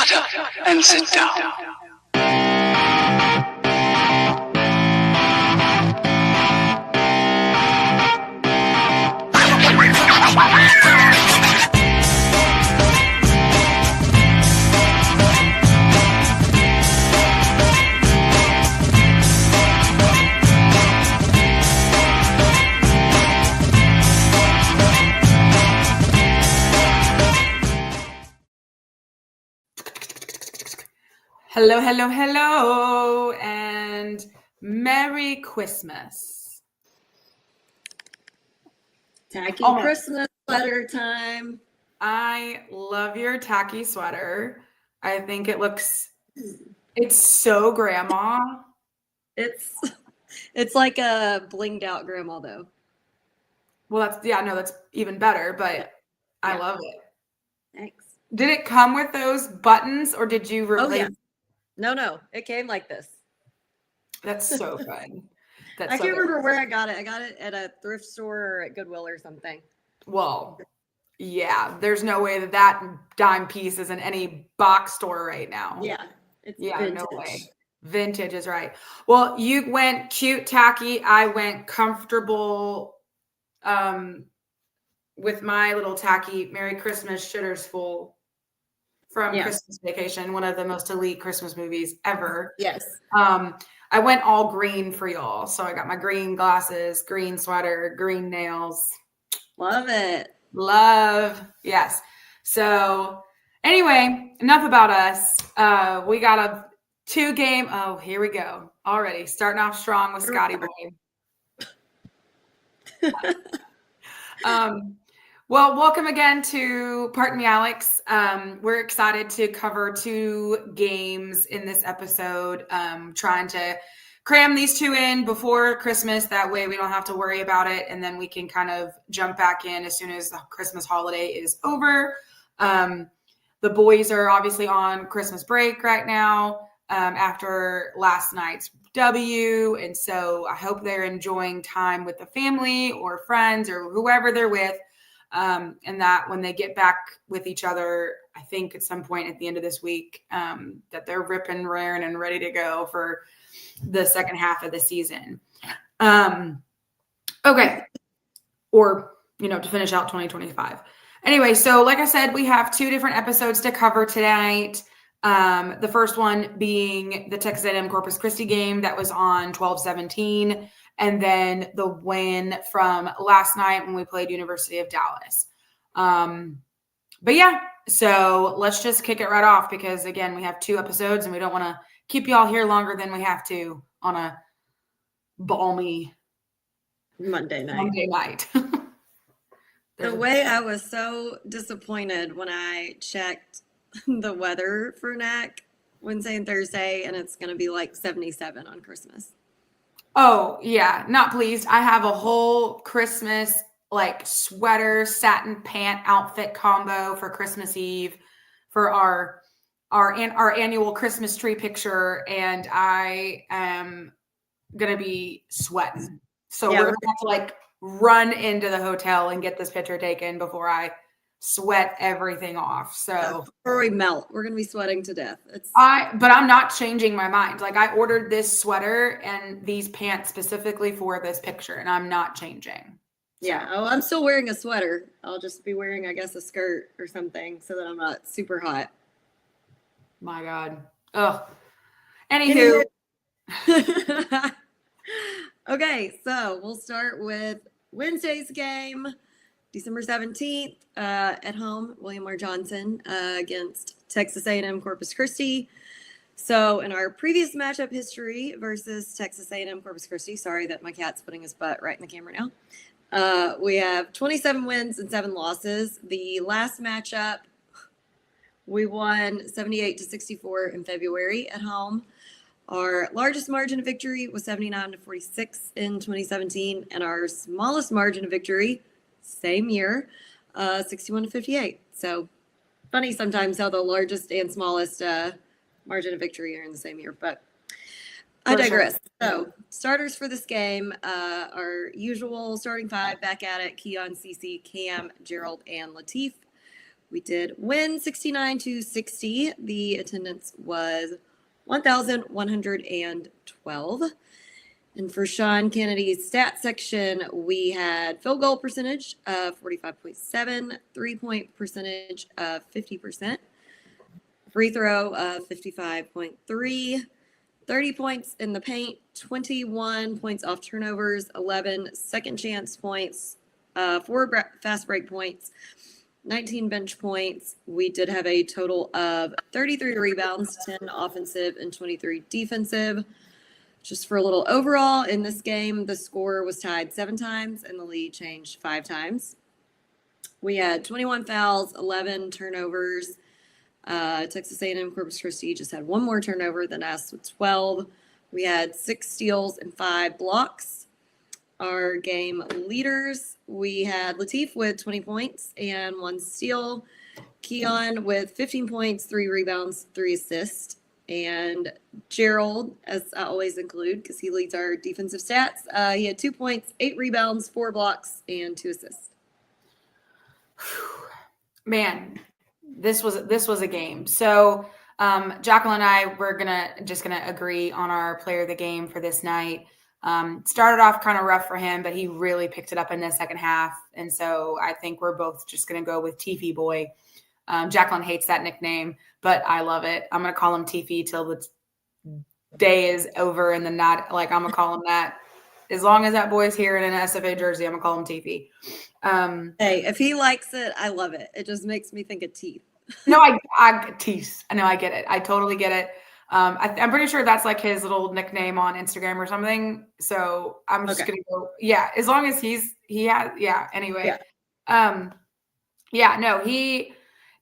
Shut up and sit down. Hello, hello, hello, and Merry Christmas. Tacky Christmas sweater time. I love your tacky sweater. I think it's so grandma. It's like a blinged out grandma though. Well, that's even better, but I love it. Thanks. Did it come with those buttons or did you replace? Oh yeah. No, it came like this. That's so fun. I can't remember where I got it. I got it at a thrift store or at Goodwill or something. Well, yeah, there's no way that dime piece is in any box store right now. Yeah, it's vintage. No way. Vintage is right. Well, you went cute, tacky. I went comfortable with my little tacky Merry Christmas shitters full from Christmas Vacation, one of the most elite Christmas movies ever. Yes. I went all green for y'all. So I got my green glasses, green sweater, green nails. Love it. Love. Yes. So anyway, enough about us. We got a 2-game. Oh, here we go. Already starting off strong with Scotty Boy. Well, welcome again to Pardon Me, Alex. We're excited to cover 2 games in this episode, trying to cram these 2 in before Christmas. That way we don't have to worry about it. And then we can kind of jump back in as soon as the Christmas holiday is over. The boys are obviously on Christmas break right now after last night's W. And so I hope they're enjoying time with the family or friends or whoever they're with. And that when they get back with each other, I think at some point at the end of this week, that they're ripping, raring, and ready to go for the second half of the season. Okay. Or, to finish out 2025. Anyway, so like I said, we have 2 different episodes to cover tonight. The first one being the Texas A&M Corpus Christi game that was on 12/17. And then the win from last night when we played University of Dallas. But yeah, so let's just kick it right off because, again, we have 2 episodes and we don't want to keep y'all here longer than we have to on a balmy Monday night. The way I was so disappointed when I checked the weather for NAC Wednesday and Thursday, and it's going to be like 77 on Christmas. Oh, yeah. Not pleased. I have a whole Christmas sweater, satin pant outfit combo for Christmas Eve for our annual Christmas tree picture. And I am going to be sweating. So we're going to have to run into the hotel and get this picture taken before I sweat everything off. So before we melt, we're gonna be sweating to death. But I'm not changing my mind. I ordered this sweater and these pants specifically for this picture, and I'm not changing. So. Yeah. Oh, I'm still wearing a sweater. I'll just be wearing, I guess, a skirt or something so that I'm not super hot. My God. Ugh. Anywho. Okay, so we'll start with Wednesday's game. December 17th at home, William R. Johnson against Texas A&M Corpus Christi. So in our previous matchup history versus Texas A&M Corpus Christi, sorry that my cat's putting his butt right in the camera now, we have 27 wins and 7 losses. The last matchup, we won 78-64 in February at home. Our largest margin of victory was 79-46 in 2017, and our smallest margin of victory, same year, 61-58. So funny sometimes how the largest and smallest margin of victory are in the same year, but I digress. So starters for this game, our usual starting 5 back at it: Keon, CC, Cam, Gerald, and Lateef. We did win 69-60. The attendance was 1,112. And for Sean Kennedy's stat section, we had field goal percentage of 45.7, 3-point percentage of 50%, free throw of 55.3, 30 points in the paint, 21 points off turnovers, 11 second chance points, 4 fast break points, 19 bench points. We did have a total of 33 rebounds, 10 offensive and 23 defensive. Just for a little overall, in this game, the score was tied 7 times and the lead changed 5 times. We had 21 fouls, 11 turnovers. Texas A&M Corpus Christi just had 1 more turnover than us with 12. We had 6 steals and 5 blocks. Our game leaders, we had Latif with 20 points and 1 steal. Keon with 15 points, 3 rebounds, 3 assists. And Gerald, as I always include because he leads our defensive stats, he had 2 points, 8 rebounds, 4 blocks, and 2 assists. Man, this was a game. So Jacqueline and I were just gonna agree on our player of the game for this night. Started off kind of rough for him, but he really picked it up in the second half. And so I think we're both just gonna go with Tiffy Boy. Jacqueline hates that nickname, but I love it. I'm going to call him Tiffy till the day is over, and then I'm going to call him that. As long as that boy's here in an SFA jersey, I'm going to call him Tiffy. Hey, if he likes it, I love it. It just makes me think of teeth. No, teeth. I know, I get it. I totally get it. I'm pretty sure that's like his little nickname on Instagram or something. So I'm just going to go. Yeah. As long as anyway. Yeah. He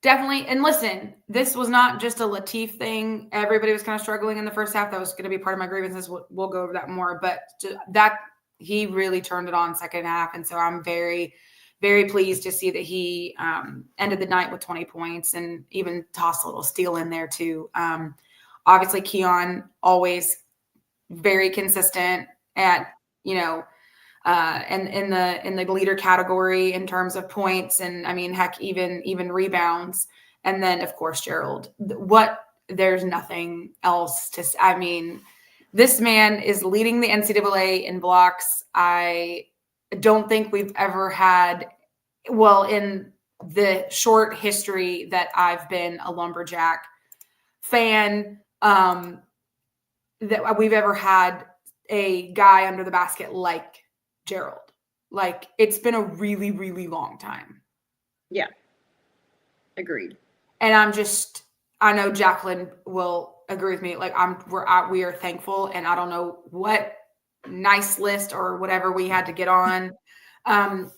definitely. And listen, this was not just a Latif thing. Everybody was kind of struggling in the first half. That was going to be part of my grievances. We'll go over that more, but that he really turned it on second half. And so I'm very, very pleased to see that he ended the night with 20 points and even tossed a little steal in there too. Obviously Keon always very consistent at, and in the leader category in terms of points. And I mean, heck, even rebounds. And then of course, Gerald, there's nothing else to say. I mean, this man is leading the NCAA in blocks. I don't think we've ever had, in the short history that I've been a Lumberjack fan, that we've ever had a guy under the basket like Gerald. Like, it's been a really, really long time. Yeah. Agreed. And I know Jacqueline will agree with me. Like, we are thankful, and I don't know what nice list or whatever we had to get on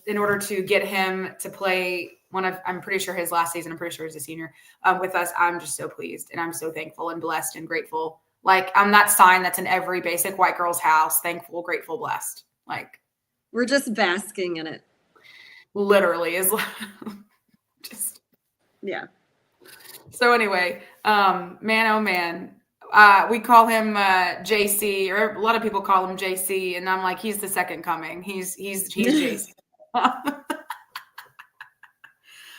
in order to get him to play I'm pretty sure his last season, I'm pretty sure he's a senior with us. I'm just so pleased, and I'm so thankful and blessed and grateful. Like, I'm that sign that's in every basic white girl's house: thankful, grateful, blessed. Like, we're just basking in it. Literally is just, yeah. So anyway, man, oh man, we call him JC, or a lot of people call him JC, and I'm like, he's the second coming. He's JC.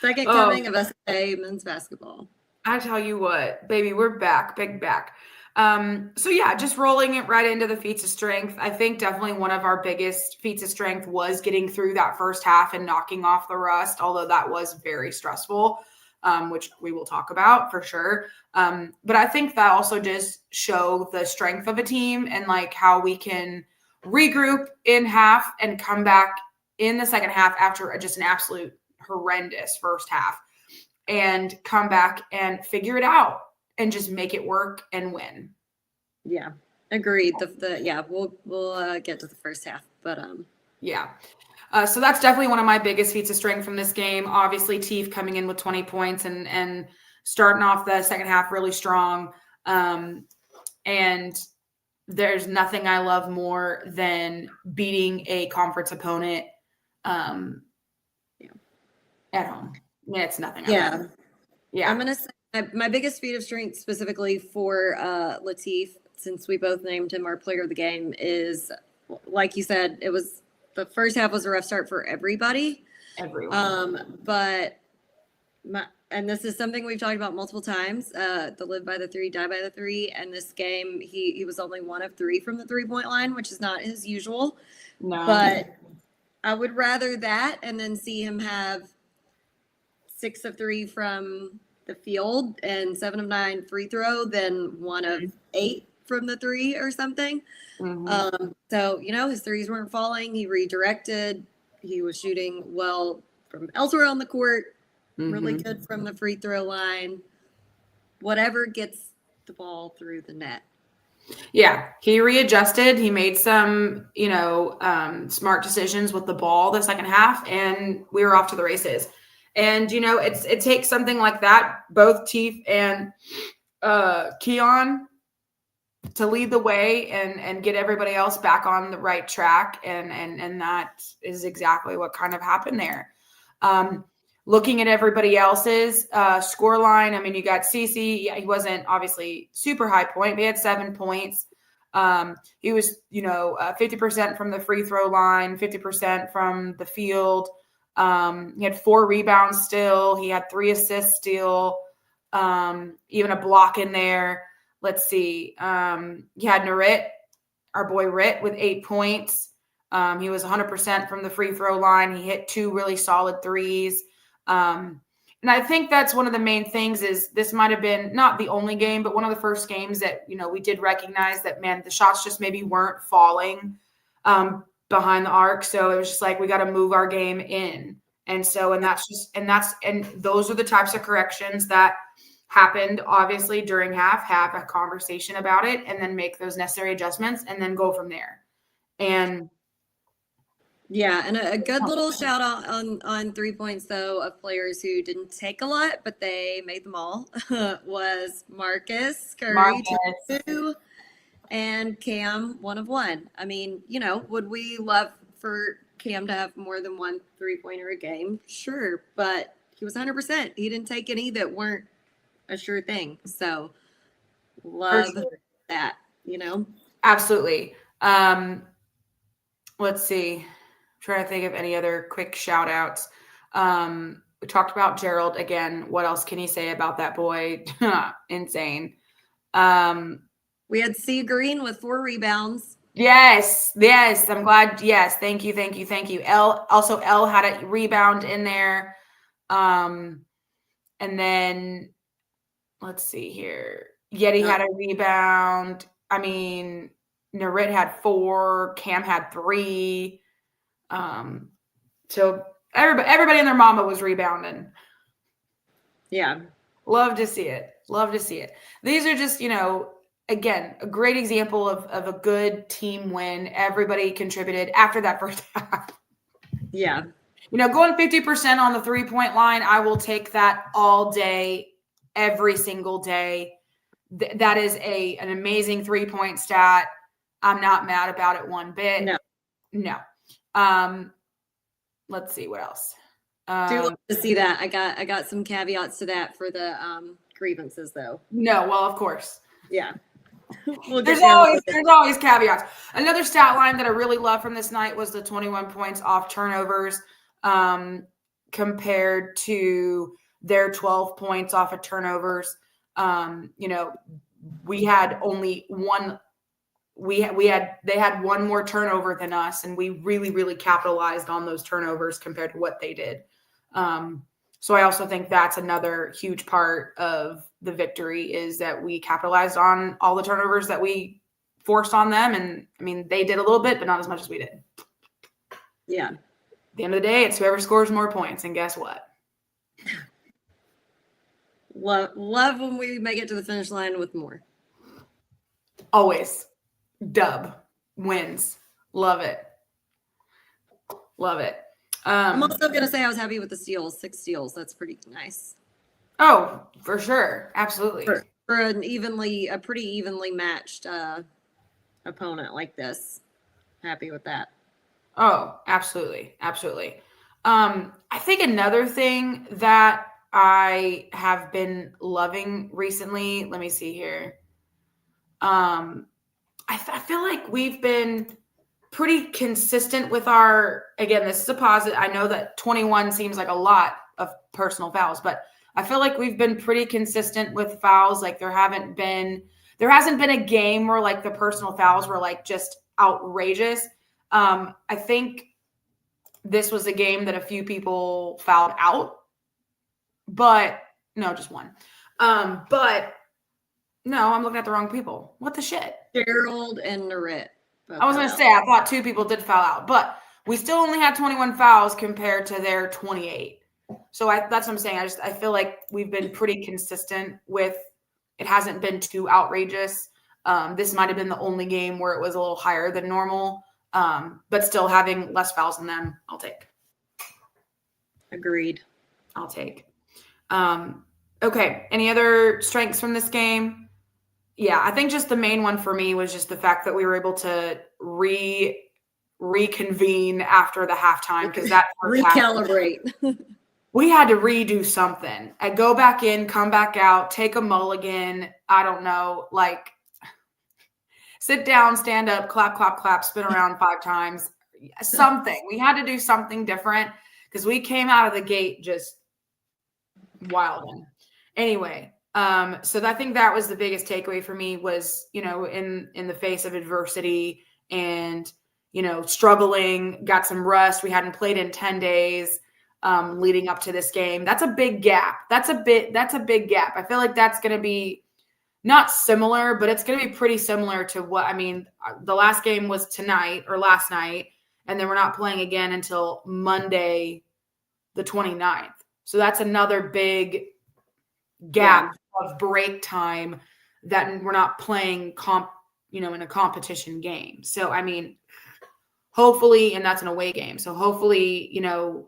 Second coming of SFA men's basketball. I tell you what, baby, we're back, big back. So yeah, just rolling it right into the feats of strength. I think definitely one of our biggest feats of strength was getting through that first half and knocking off the rust, although that was very stressful, which we will talk about for sure. But I think that also just show the strength of a team and like how we can regroup in half and come back in the second half after just an absolute horrendous first half and come back and figure it out and just make it work and win. Yeah, agreed. We'll get to the first half, but yeah. So that's definitely one of my biggest feats of strength from this game. Obviously, Teef coming in with 20 points and starting off the second half really strong. And there's nothing I love more than beating a conference opponent at home. Yeah, it's nothing. Yeah. Yeah. I'm going to say my biggest feat of strength specifically for Latif, since we both named him our player of the game, is, like you said, the first half was a rough start for everybody. Everyone. But and this is something we've talked about multiple times, the live by the three, die by the three. And this game, he was only 1 of 3 from the 3-point line, which is not his usual. No. But I would rather that and then see him have 6 of 3 from the field and 7 of 9 free throw than 1 of 8 from the 3 or something. So, his threes weren't falling. He redirected. He was shooting well from elsewhere on the court, really good from the free throw line. Whatever gets the ball through the net. Yeah, he readjusted. He made some, smart decisions with the ball the second half, and we were off to the races. And, it takes something like that, both Teef and Keon, to lead the way and get everybody else back on the right track. And that is exactly what kind of happened there. Looking at everybody else's score line, I mean, you got CC. Yeah, he wasn't obviously super high point, but he had 7 points. He was, 50% from the free throw line, 50% from the field. He had 4 rebounds still. He had 3 assists still, even a block in there. Let's see. You had Narit, our boy Rit, with 8 points. He was 100% from the free throw line. He hit 2 really solid threes. And I think that's one of the main things is this might have been not the only game, but one of the first games that, we did recognize that, man, the shots just maybe weren't falling behind the arc. So it was just like, we got to move our game in. And so, and those are the types of corrections that happened obviously during have a conversation about it and then make those necessary adjustments and then go from there. And yeah, and a good little shout out on 3 points though of players who didn't take a lot, but they made them all was Marcus Curry 2 and Cam 1 of 1. I mean, would we love for Cam to have more than 1 3-pointer a game? Sure, but he was 100%. He didn't take any that weren't a sure thing. So love that, Absolutely. Let's see. Trying to think of any other quick shout outs. We talked about Gerald again. What else can you say about that boy? Insane. We had C Green with 4 rebounds. Yes. I'm glad. Yes. Thank you. L had a rebound in there. And then let's see here. Yeti had a rebound. I mean, Narit had 4. Cam had 3. So everybody and their mama was rebounding. Yeah. Love to see it. These are just, again, a great example of a good team win. Everybody contributed after that first half. Yeah. Going 50% on the 3-point line, I will take that all day, every single day. That is an amazing 3-point stat. I'm not mad about it one bit. No. Let's see what else. Do love to see that. I got some caveats to that for the grievances though. No, well, of course. Yeah. There's always caveats. Another stat line that I really love from this night was the 21 points off turnovers compared to their 12 points off of turnovers. We had only one. They had 1 more turnover than us, and we really, really capitalized on those turnovers compared to what they did. So I also think that's another huge part of the victory is that we capitalized on all the turnovers that we forced on them. And I mean, they did a little bit, but not as much as we did. Yeah. At the end of the day, it's whoever scores more points. And guess what? Love when we make it to the finish line with more. Always. Dub. Wins. Love it. I'm also going to say I was happy with the steals, 6 steals. That's pretty nice. Oh, for sure. Absolutely. For a pretty evenly matched opponent like this. Happy with that. Oh, absolutely. I think another thing that I have been loving recently, let me see here. I feel like we've been pretty consistent with again, this is a positive. I know that 21 seems like a lot of personal fouls, but I feel like we've been pretty consistent with fouls. Like there hasn't been a game where like the personal fouls were like just outrageous. I think this was a game that a few people fouled out, but no, just one. But no, I'm looking at the wrong people. What the shit? Gerald and Narit. I was going to say, I thought 2 people did foul out, but we still only had 21 fouls compared to their 28. So that's what I'm saying. I feel like we've been pretty consistent with, it hasn't been too outrageous. This might've been the only game where it was a little higher than normal. But still having less fouls than them, I'll take. Agreed. I'll take. Okay. Any other strengths from this game? Yeah, I think just the main one for me was just the fact that we were able to reconvene after the halftime, because that recalibrate. We had to redo something. I go back in, come back out, take a mulligan. I don't know, like sit down, stand up, clap, clap, clap, spin around 5 times. Something. We had to do something different because we came out of the gate just wilding. Anyway. So I think that was the biggest takeaway for me was, in the face of adversity and, struggling, got some rest. We hadn't played in 10 days, leading up to this game. That's a big gap. That's a big gap. I feel like that's going to be not similar, but it's going to be pretty similar to the last game was tonight or last night, and then we're not playing again until Monday, the 29th. So that's another big gap of break time that we're not playing in a competition game. So, hopefully, and that's an away game. So hopefully,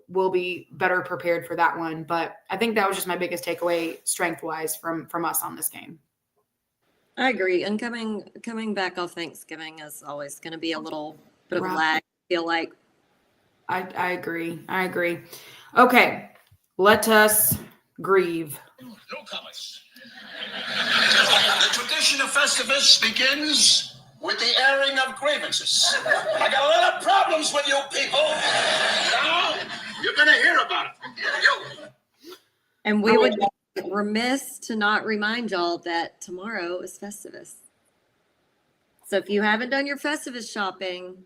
we'll be better prepared for that one. But I think that was just my biggest takeaway strength wise from us on this game. I agree. And coming back off Thanksgiving is always going to be a little bit of a lag, I feel like. I agree. Okay. Let us grieve. Newcomers. The tradition of Festivus begins with the airing of grievances. I got a lot of problems with you people. Now, you're going to hear about it from you. And we would be remiss to not remind y'all that tomorrow is Festivus. So if you haven't done your Festivus shopping,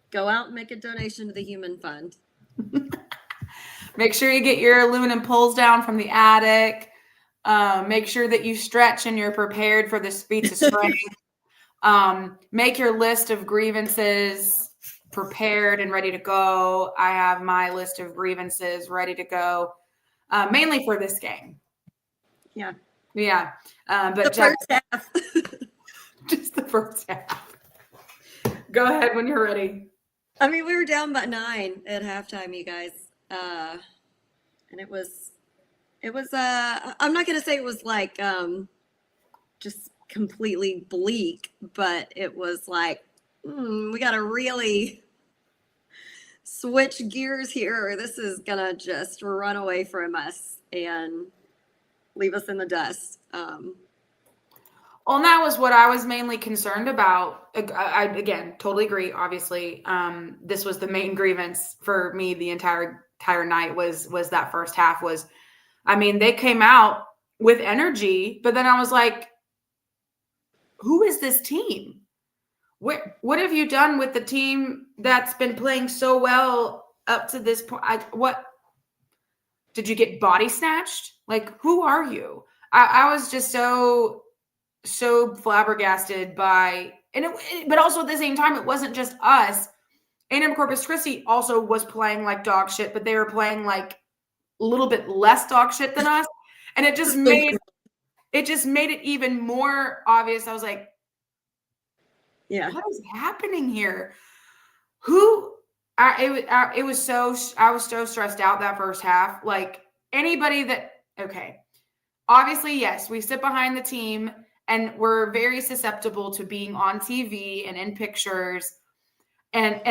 go out and make a donation to the Human Fund. Make sure you get your aluminum poles down from the attic. Make sure that you stretch and you're prepared for this feats of strength. Make your list of grievances prepared and ready to go. I have my list of grievances ready to go, mainly for this game. Yeah. But first half. Just the first half. Go ahead when you're ready. We were down by 9 at halftime, you guys. And it was I'm not going to say it was like, just completely bleak, but it was like, we got to really switch gears here. This is going to just run away from us and leave us in the dust. Well, and that was what I was mainly concerned about. I again, totally agree. Obviously, this was the main grievance for me the entire night was that first half was, they came out with energy, but then I was like, who is this team? What have you done with the team that's been playing so well up to this point? What did you get body snatched? Like, who are you? I was just so flabbergasted by, but also at the same time, it wasn't just us. A&M Corpus Christi also was playing like dog shit, but they were playing like a little bit less dog shit than us. And it just made it even more obvious. I was like, what is happening here? I was so stressed out that first half. Like obviously, yes, we sit behind the team and we're very susceptible to being on TV and in pictures. And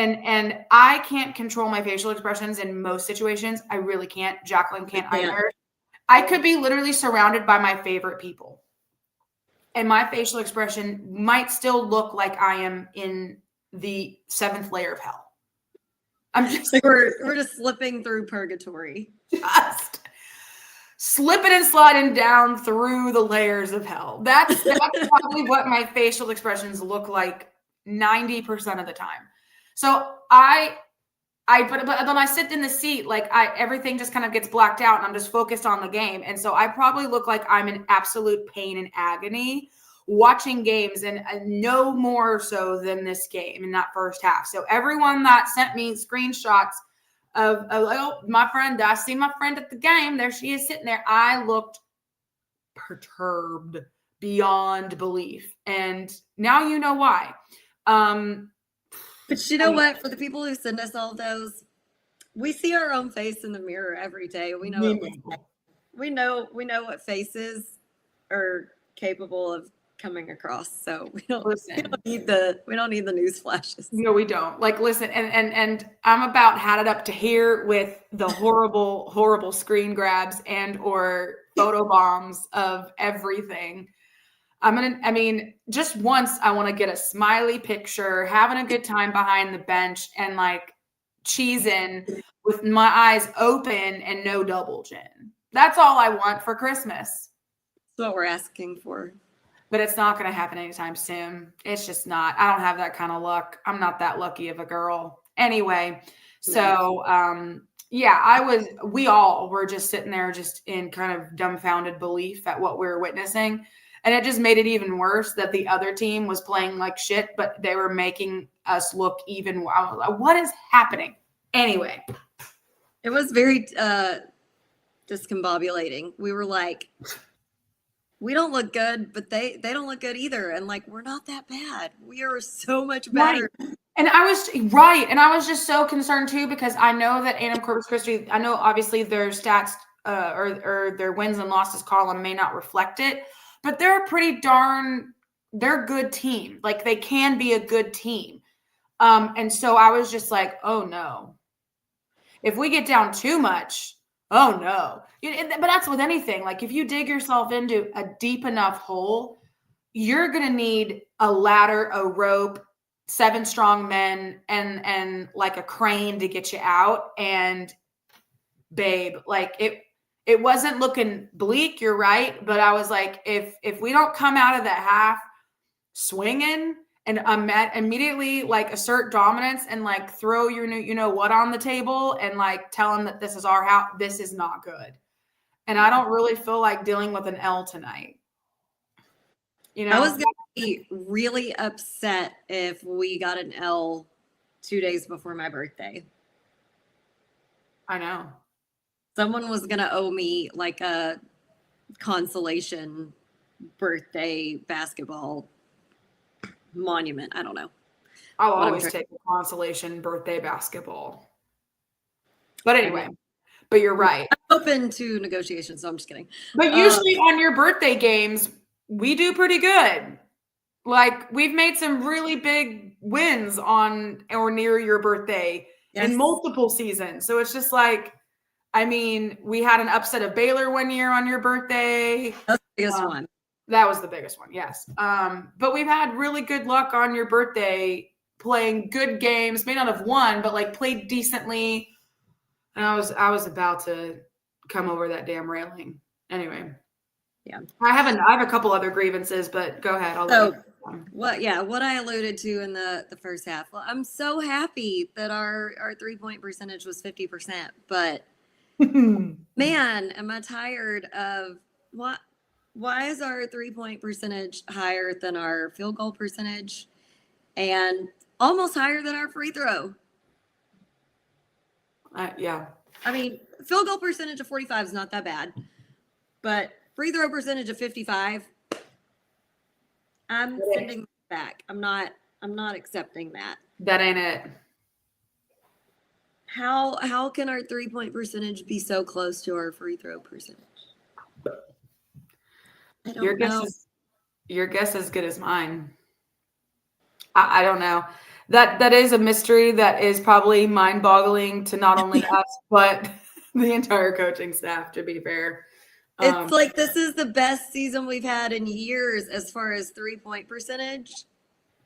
I can't control my facial expressions in most situations. I really can't. Jacqueline can't either. I could be literally surrounded by my favorite people, and my facial expression might still look like I am in the 7th layer of hell. I'm just like we're just slipping through purgatory. slipping and sliding down through the layers of hell. That's probably what my facial expressions look like 90% of the time. So but then I sit in the seat, like everything just kind of gets blacked out and I'm just focused on the game. And so I probably look like I'm in absolute pain and agony watching games, and no more so than this game in that first half. So everyone that sent me screenshots of oh, my friend, I see my friend at the game. There she is sitting there. I looked perturbed beyond belief. And now you know why. But you know what? For the people who send us all those, we see our own face in the mirror every day. We know we know what faces are capable of coming across. So we don't need the news flashes. No, we don't. Like, listen, and I'm about had it up to here with the horrible screen grabs and or photo bombs of everything. Just once I want to get a smiley picture, having a good time behind the bench and like cheesing with my eyes open and no double chin. That's all I want for Christmas. That's what we're asking for. But it's not going to happen anytime soon. It's just not. I don't have that kind of luck. I'm not that lucky of a girl. Anyway, so we all were just sitting there just in kind of dumbfounded belief at what we were witnessing. And it just made it even worse that the other team was playing like shit, but they were making us look even. What is happening? Anyway. It was very discombobulating. We were like, we don't look good, but they don't look good either. And like, we're not that bad. We are so much better. Right. And I was just so concerned too, because I know that A&M Corpus Christi, I know obviously their stats or their wins and losses column may not reflect it, but they're a good team. Like they can be a good team. And so I was just like, oh no, if we get down too much, oh no. But that's with anything. Like if you dig yourself into a deep enough hole, you're going to need a ladder, a rope, 7 strong men, and like a crane to get you out. And babe, like it wasn't looking bleak. You're right. But I was like, if we don't come out of that half swinging and immediately like assert dominance and like throw your you know what on the table and like tell them that this is our house, this is not good. And I don't really feel like dealing with an L tonight. You know, I was going to be really upset if we got an L 2 days before my birthday. I know. Someone was going to owe me like a consolation birthday basketball monument. I don't know. I'll always take a consolation birthday basketball. But anyway, but you're right. I'm open to negotiations, so I'm just kidding. But usually on your birthday games, we do pretty good. Like we've made some really big wins on or near your birthday in multiple seasons. So it's just like, I mean, we had an upset of Baylor one year on your birthday. That's the biggest one. That was the biggest one, yes. But we've had really good luck on your birthday playing good games. May not have won, but like played decently. And I was about to come over that damn railing. Anyway. Yeah. I have a couple other grievances, but go ahead. What I alluded to in the first half. Well, I'm so happy that our 3-point percentage was 50%, but man, am I tired of what? Why is our 3-point percentage higher than our field goal percentage and almost higher than our free throw? Yeah. I mean, field goal percentage of 45 is not that bad, but free throw percentage of 55, I'm sending it back. I'm not accepting that. That ain't it. How can our 3-point percentage be so close to our free throw percentage? I don't know. Your guess is as good as mine. I don't know. That is a mystery that is probably mind-boggling to not only us, but the entire coaching staff, to be fair. It's like this is the best season we've had in years as far as 3-point percentage,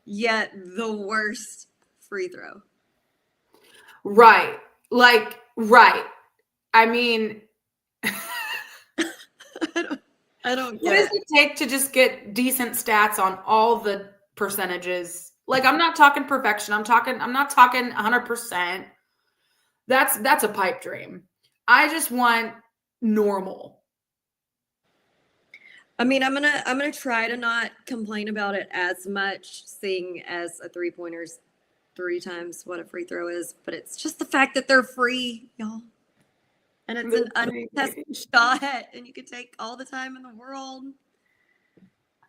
yet the worst free throw. Right. Like, right. I mean, I don't What get does it take to just get decent stats on all the percentages? Like, I'm not talking perfection. I'm not talking 100%. That's a pipe dream. I just want normal. I mean, I'm gonna try to not complain about it as much, seeing as a 3-pointer's 3 times what a free throw is, but it's just the fact that they're free, y'all. And it's an untested shot, and you can take all the time in the world.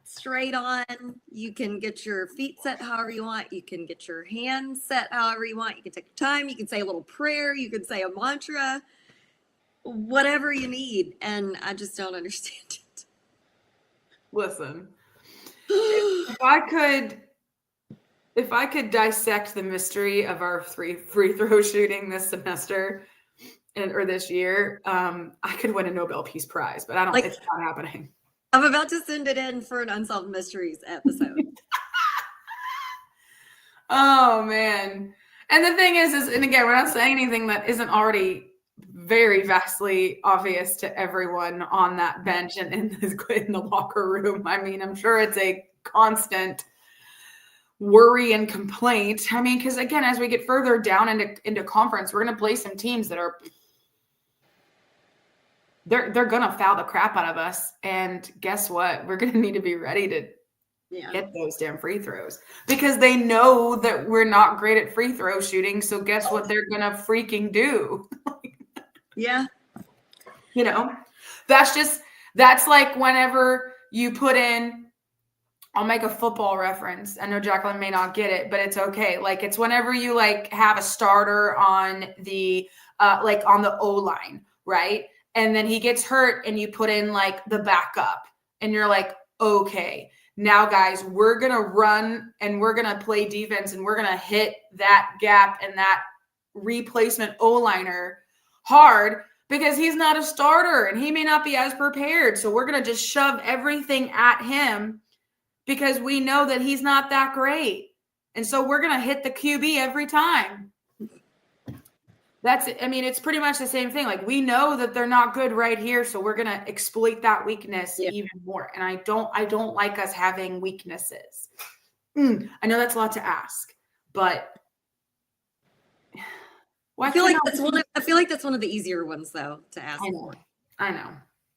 Straight on. You can get your feet set however you want. You can get your hands set however you want. You can take your time. You can say a little prayer. You can say a mantra, whatever you need. And I just don't understand it. Listen, if I could dissect the mystery of our free throw shooting this semester or this year, I could win a Nobel Peace Prize, but I don't. It's not happening. I'm about to send it in for an Unsolved Mysteries episode. Oh man! And the thing is, and again, we're not saying anything that isn't already very vastly obvious to everyone on that bench and in the locker room. I mean, I'm sure it's a constant worry and complaint. I mean, because again, as we get further down into conference, we're going to play some teams that are they're going to foul the crap out of us. And guess what? We're going to need to be ready to hit those damn free throws because they know that we're not great at free throw shooting. So guess what they're going to freaking do? Yeah. You know, that's like whenever you put in, I'll make a football reference. I know Jacqueline may not get it, but it's okay. Like it's whenever you like have a starter on the on the O-line, right? And then he gets hurt and you put in like the backup and you're like, okay, now guys, we're going to run and we're going to play defense and we're going to hit that gap and that replacement O-liner hard because he's not a starter and he may not be as prepared. So we're going to just shove everything at him because we know that he's not that great. And so we're going to hit the QB every time. It's pretty much the same thing. Like we know that they're not good right here. So we're going to exploit that weakness even more. And I don't like us having weaknesses. I know that's a lot to ask, but I feel like that's one of the easier ones though to ask for. I know.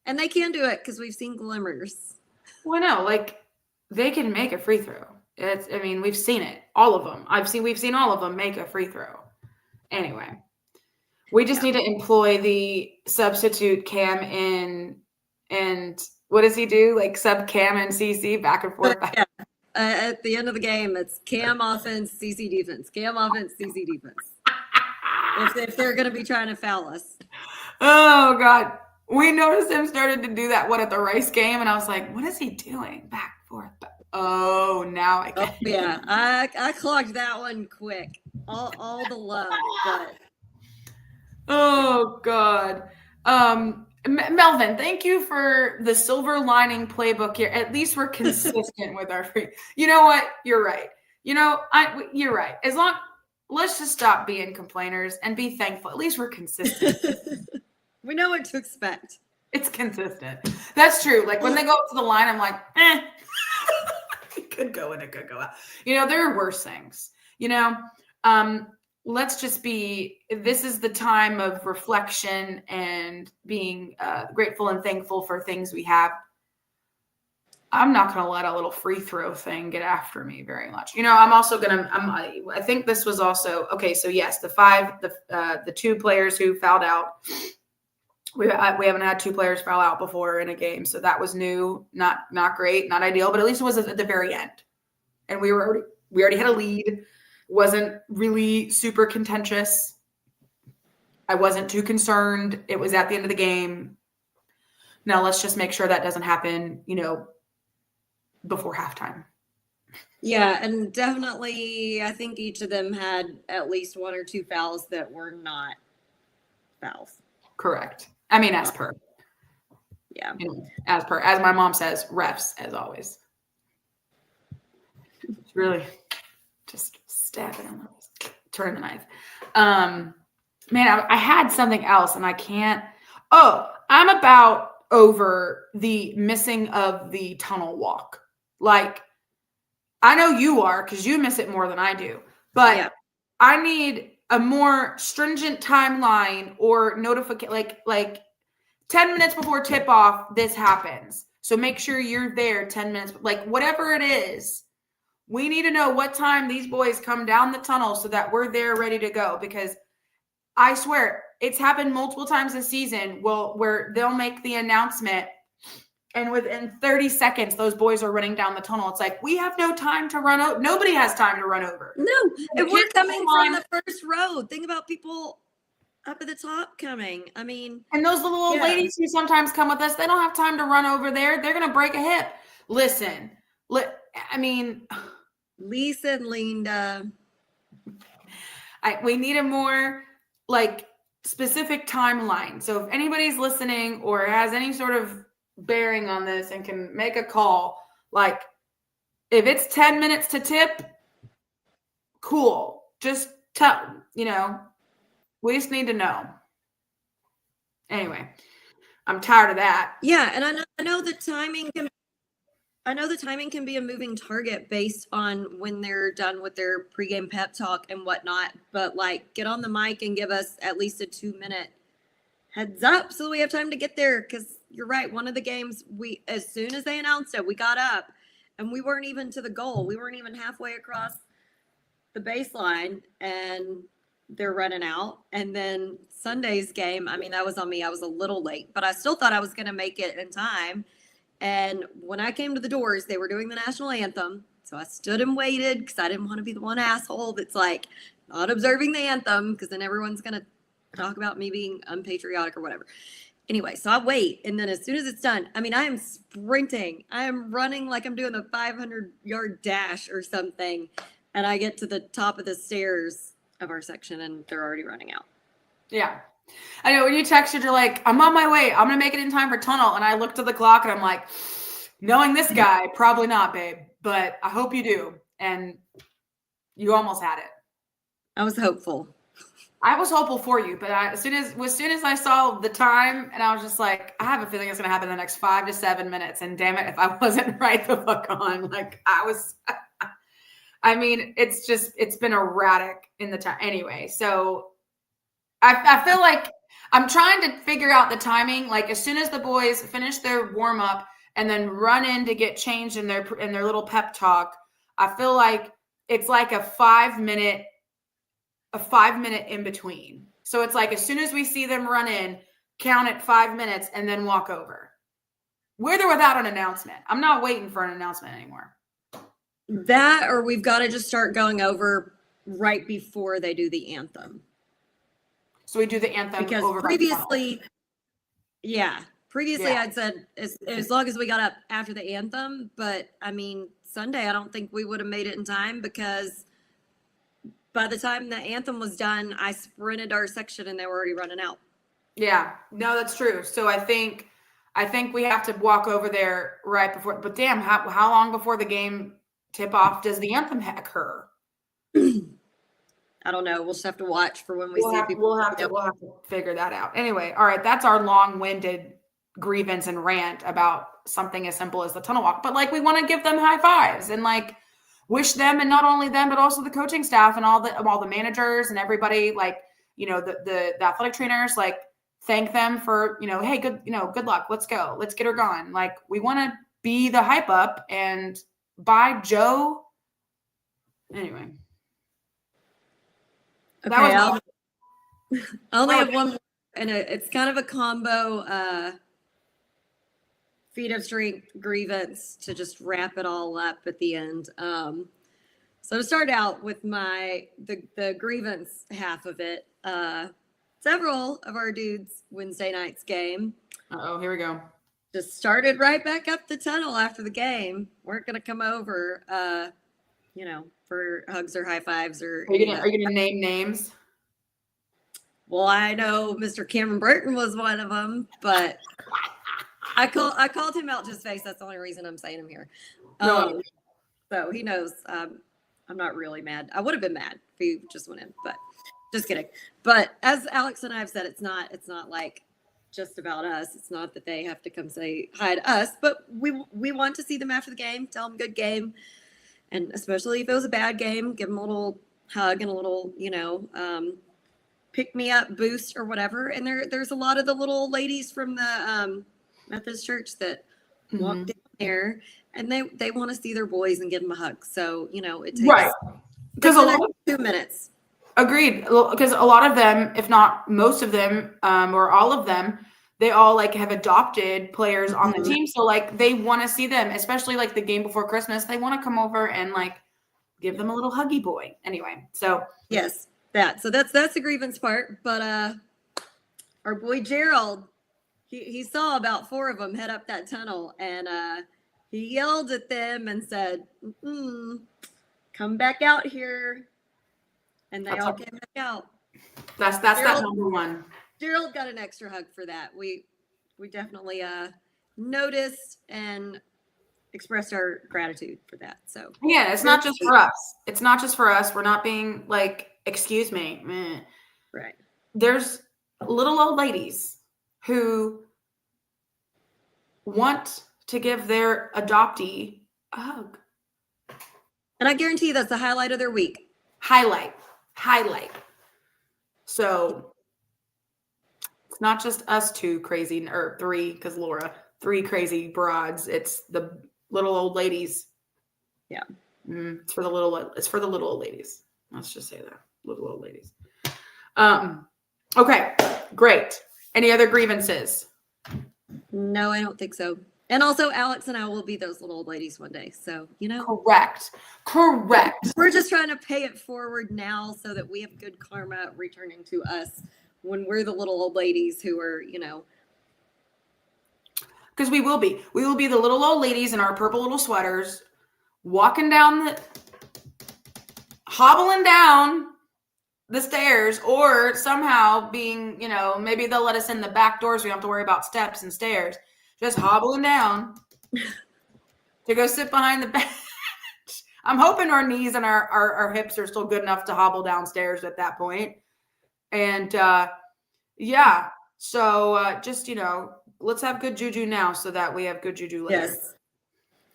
And they can do it because we've seen glimmers. Well, no, like they can make a free throw. We've seen it. All of them. We've seen all of them make a free throw. Anyway, we just need to employ the substitute Cam in, and what does he do? Like sub Cam and CC back and forth. Yeah. At the end of the game, it's Cam offense, CC defense. Cam offense, CC defense. If they're going to be trying to foul us. Oh, God. We noticed him started to do that at the Rice game, and I was like, what is he doing? Back, forth, back. Oh, now I get it. Yeah. I clocked that one quick. All the love, but. Oh, God. Melvin, thank you for the silver lining playbook here. At least we're consistent with our free. You know what? You're right. You're right. Let's just stop being complainers and be thankful. At least we're consistent. We know what to expect. It's consistent. That's true. Like when they go up to the line, I'm like, it could go in, it could go out. There are worse things. Let's just this is the time of reflection and being grateful and thankful for things we have. I'm not going to let a little free throw thing get after me very much. I'm also going to, I think this was also, okay. So yes, the 2 players who fouled out, we haven't had 2 players foul out before in a game. So that was new, not great, not ideal, but at least it was at the very end. And we already had a lead. It wasn't really super contentious. I wasn't too concerned. It was at the end of the game. Now let's just make sure that doesn't happen, before halftime. Yeah, and definitely I think each of them had at least 1 or 2 fouls that were not fouls. Correct. As per. Yeah. As my mom says, refs as always. It's really just stab it on the turn the knife. I had something else and I can't. Oh, I'm about over the missing of the tunnel walk. Like, I know you are because you miss it more than I do, but Yeah. I need a more stringent timeline or notification, like 10 minutes before tip off, this happens. So make sure you're there 10 minutes, like whatever it is. We need to know what time these boys come down the tunnel so that we're there ready to go. Because I swear it's happened multiple times this season. Where they'll make the announcement and within 30 seconds, those boys are running down the tunnel. It's like, we have no time to run over. Nobody has time to run over. No, and we're kids coming on- from the first row. Think about people up at the top coming. I mean, And those little old Yeah. ladies who sometimes come with us, they don't have time to run over there. They're going to break a hip. Listen, I mean, Lisa and Linda. we need a more like specific timeline. So if anybody's listening or has any sort of bearing on this and can make a call, like if it's 10 minutes to tip, cool. Just tell, we just need to know. Anyway, I'm tired of that. Yeah, and I know the timing can be a moving target based on when they're done with their pregame pep talk and whatnot. But like, get on the mic and give us at least a 2-minute heads up so we have time to get there. Because you're right, one of the games as soon as they announced it, we got up and we weren't even to the goal. We weren't even halfway across the baseline, and they're running out. And then Sunday's game, I mean, that was on me. I was a little late, but I still thought I was going to make it in time. And when I came to the doors, they were doing the national anthem. So I stood and waited because I didn't want to be the one asshole that's like not observing the anthem, because then everyone's going to talk about me being unpatriotic or whatever. Anyway, so I wait. And then as soon as it's done, I mean, I am sprinting. I am running like I'm doing a 500-yard dash or something. And I get to the top of the stairs of our section and they're already running out. Yeah. I know when you texted, you're like, I'm on my way. I'm going to make it in time for tunnel. And I looked at the clock and I'm like, knowing this guy, probably not, babe, but I hope you do. And you almost had it. I was hopeful. I was hopeful for you, but as soon as I saw the time, and I was just like, I have a feeling it's going to happen in the next 5 to 7 minutes. And damn it, if I wasn't right the fuck on, like I was, I mean, it's been erratic in the time anyway. So I feel like I'm trying to figure out the timing. Like as soon as the boys finish their warm up and then run in to get changed in their little pep talk, I feel like it's like a 5-minute in between. So it's like as soon as we see them run in, count it 5 minutes and then walk over. With or without an announcement. I'm not waiting for an announcement anymore. That, or we've got to just start going over right before they do the anthem. So we do the anthem Because over previously, Yeah. I'd said as long as we got up after the anthem, but I mean, Sunday, I don't think we would have made it in time because by the time the anthem was done, I sprinted our section and they were already running out. Yeah, no, that's true. So I think we have to walk over there right before, but damn, how long before the game tip off does the anthem occur? I don't know. We'll just have to watch for when we see people. We'll have to figure that out. Anyway, all right, that's our long-winded grievance and rant about something as simple as the tunnel walk. But like, we want to give them high fives and like wish them, and not only them, but also the coaching staff and all the managers and everybody, like, the athletic trainers, like thank them for, hey, good luck. Let's go. Let's get her going. Like, we want to be the hype up, and by Joe. Anyway. Okay, I only have one more, and it's kind of a combo feat of strength grievance to just wrap it all up at the end. So to start out with the grievance half of it, several of our dudes Wednesday night's game. Uh-oh, here we go. Just started right back up the tunnel after the game. Weren't going to come over, for hugs or high fives or. Are you gonna name names? Well, I know Mr. Cameron Burton was one of them, but I called him out to his face. That's the only reason I'm saying him here. No. So he knows I'm not really mad. I would have been mad if he just went in, but just kidding. But as Alex and I have said, it's not like just about us. It's not that they have to come say hi to us, but we want to see them after the game, tell them good game. And especially if it was a bad game, give them a little hug and a little, pick me up boost or whatever. And there's a lot of the little ladies from the Methodist church that walk down there and they want to see their boys and give them a hug. So, it takes, because a lot of 2 minutes. Agreed. Because a lot of them, if not most of them, or all of them, they all like have adopted players on the team. So like they want to see them, especially like the game before Christmas. They want to come over and like give them a little huggy boy. Anyway, so yes, so that's the grievance part. But our boy Gerald, he saw about 4 of them head up that tunnel, and he yelled at them and said, "Come back out here." And they all came back out. That's that number one. Gerald got an extra hug for that. We definitely noticed and expressed our gratitude for that. So yeah, it's not just for us. It's not just for us. We're not being like, excuse me. Meh. Right. There's little old ladies who want to give their adoptee a hug. And I guarantee you that's the highlight of their week. Highlight. So it's not just us 2 crazy, or 3, because Laura, 3 crazy broads. It's the little old ladies. Yeah. It's for the little old ladies. Let's just say that. Little old ladies. Okay, great. Any other grievances? No, I don't think so. And also, Alex and I will be those little old ladies one day. So, Correct. We're just trying to pay it forward now so that we have good karma returning to us when we're the little old ladies who are, Because we will be. We will be the little old ladies in our purple little sweaters, hobbling down the stairs, or somehow being, maybe they'll let us in the back doors. We don't have to worry about steps and stairs. Just hobbling down to go sit behind the bench. I'm hoping our knees and our hips are still good enough to hobble downstairs at that point. And so just, let's have good juju now so that we have good juju later. Yes,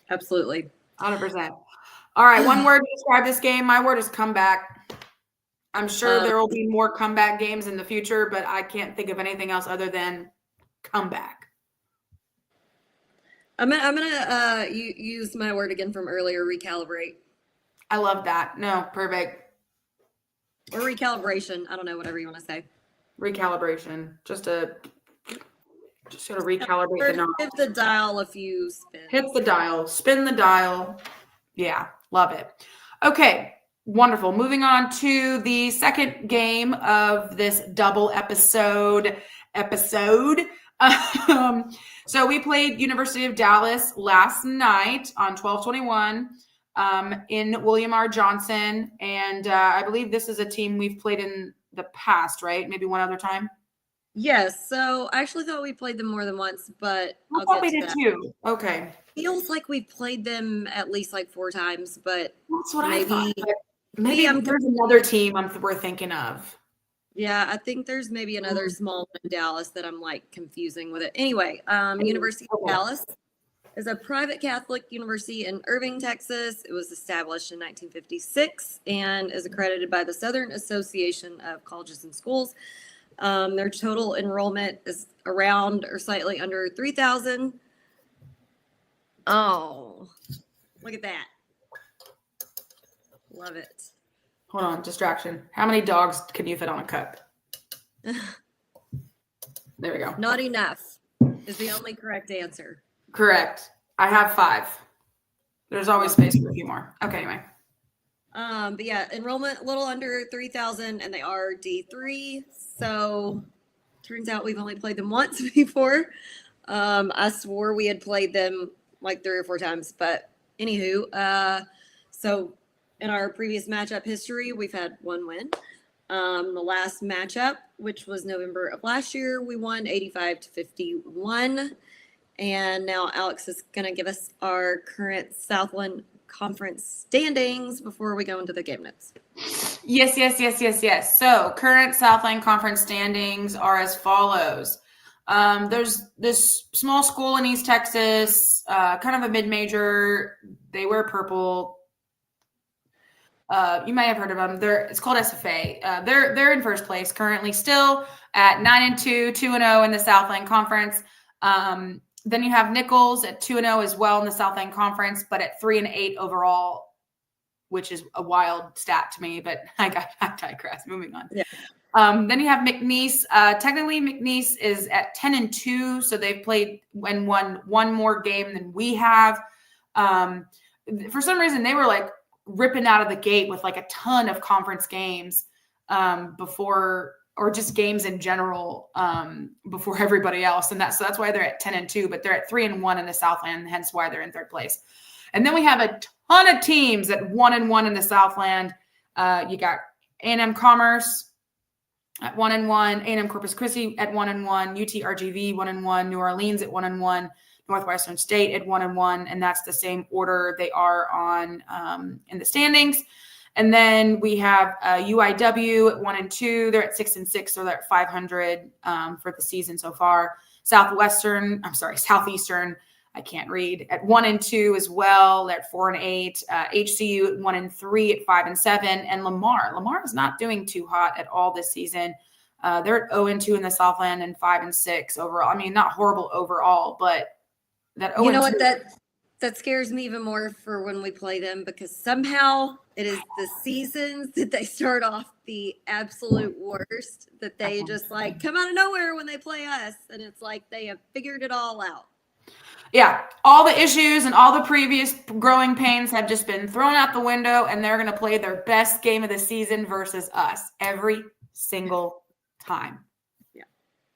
absolutely. 100%. All right, one word to describe this game. My word is comeback. I'm sure there will be more comeback games in the future, but I can't think of anything else other than comeback. I'm gonna use my word again from earlier, recalibrate. I love that. No, perfect. Or recalibration. I don't know, whatever you want to say. Recalibration. Just gotta recalibrate the knob. Hit the dial a few spins. Hit the dial. Spin the dial. Yeah, love it. Okay, wonderful. Moving on to the second game of this double episode. So we played University of Dallas last night on 12/21 in William R. Johnson. And I believe this is a team we've played in the past, right? Maybe one other time? Yes. So I actually thought we played them more than once, but I thought we did too. Okay. Feels like we played them at least like 4 times, but that's what maybe, I thought. Maybe there's another team we're thinking of. Yeah, I think there's maybe another small one in Dallas that I'm like confusing with it. Anyway, University of Dallas is a private Catholic university in Irving, Texas. It was established in 1956 and is accredited by the Southern Association of Colleges and Schools. Their total enrollment is around or slightly under 3,000. Oh, look at that. Love it. Hold on, distraction. How many dogs can you fit on a cup? There we go. Not enough is the only correct answer. Correct. I have 5. There's always space for a few more. Okay, anyway. But yeah, enrollment a little under 3,000, and they are D3. So turns out we've only played them once before. I swore we had played them like 3 or 4 times, but anywho, so in our previous matchup history, we've had 1 win. The last matchup, which was November of last year, we won 85-51. And now Alex is going to give us our current Southland Conference standings before we go into the game notes. Yes. So current Southland Conference standings are as follows. There's this small school in East Texas, kind of a mid-major. They wear purple. You may have heard of them. It's called SFA. They're in first place currently, still at 9-2, 2-0 in the Southland Conference. Then you have Nichols at 2-0 as well in the Southland Conference, but at 3-8 overall, which is a wild stat to me. But I digress. Moving on. Yeah. Then you have McNeese. Technically, McNeese is at 10-2, so they've played and won one more game than we have. For some reason, they were like ripping out of the gate with like a ton of conference games before, or just games in general before everybody else, and that's why they're at 10-2. But they're at 3-1 in the Southland, hence why they're in third place. And then we have a ton of teams at 1-1 in the Southland. You got A&M Commerce at 1-1, A&M Corpus Christi at 1-1, UT RGV 1-1, New Orleans at 1-1, Northwestern State at 1-1, and that's the same order they are on in the standings. And then we have UIW at 1-2. They're at 6-6, so they're at 500 for the season so far. Southeastern, I can't read, at 1-2 as well. They're at 4-8. HCU at 1-3 at 5-7, and Lamar is not doing too hot at all this season. They're at 0-2 in the Southland and 5-6 overall. I mean, not horrible overall, but that 0-2. You know what, that scares me even more for when we play them, because somehow it is the seasons that they start off the absolute worst, that they just like come out of nowhere when they play us, and it's like they have figured it all out. Yeah, all the issues and all the previous growing pains have just been thrown out the window, and they're going to play their best game of the season versus us every single time. Yeah.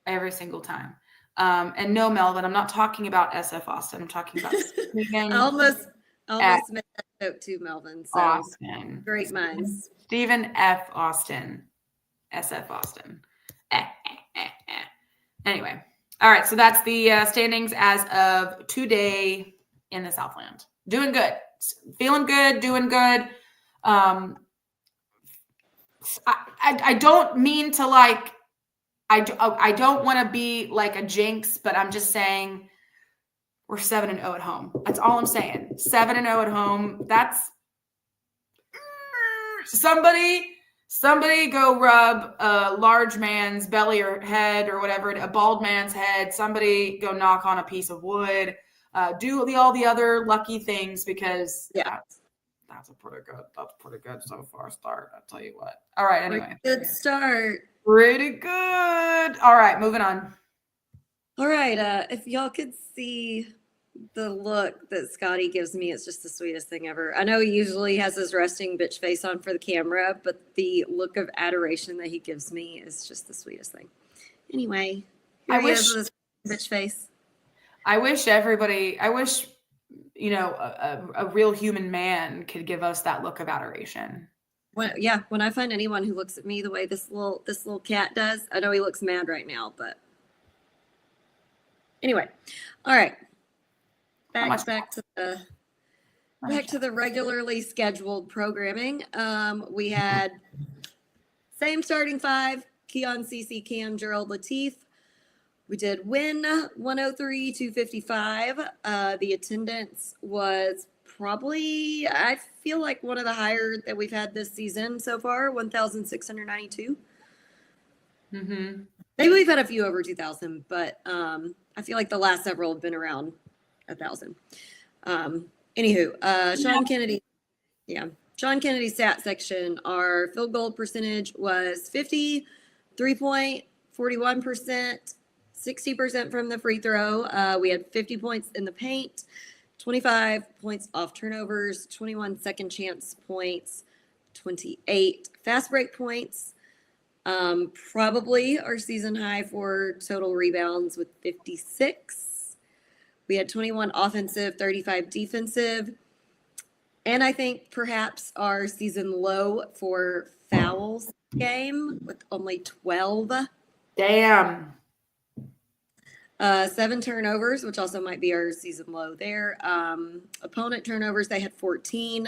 Every single time. And no, Melvin, I'm not talking about SF Austin. I'm talking about Stephen. I almost made that joke too, Melvin. So Austin. Great minds. Stephen F. Austin. SF Austin. Anyway. All right, so that's the standings as of today in the Southland. Doing good, feeling good, doing good. I don't mean to like. I don't want to be like a jinx, but I'm just saying we're 7-0 at home. That's all I'm saying. 7-0 at home. That's Somebody go rub a large man's belly or head or whatever, a bald man's head. Somebody go knock on a piece of wood. Do all the other lucky things, because that's a pretty good so far start. I'll tell you what. All right, anyway. Good start. Pretty good. All right, moving on. All right, if y'all could see the look that Scotty gives me, it's just the sweetest thing ever. I know he usually has his resting bitch face on for the camera, but the look of adoration that he gives me is just the sweetest thing. Anyway, here he is with his bitch face. I wish a real human man could give us that look of adoration. When I find anyone who looks at me the way this little cat does, I know he looks mad right now, but anyway, all right. Back to the regularly scheduled programming. We had same starting five: Keon, CC, Cam, Gerald, Latif. We did win 103-255. The attendance was probably, I feel like, one of the higher that we've had this season so far, 1,692. Mm-hmm. Maybe we've had a few over 2,000, but I feel like the last several have been around 1,000. Sean Kennedy's stat section, our field goal percentage was 50, 3.41%, 60% from the free throw. We had 50 points in the paint, 25 points off turnovers, 21 second chance points, 28 fast break points. Probably our season high for total rebounds with 56. We had 21 offensive, 35 defensive. And I think perhaps our season low for fouls game with only 12. Damn. 7 turnovers, which also might be our season low there. Opponent turnovers, they had 14.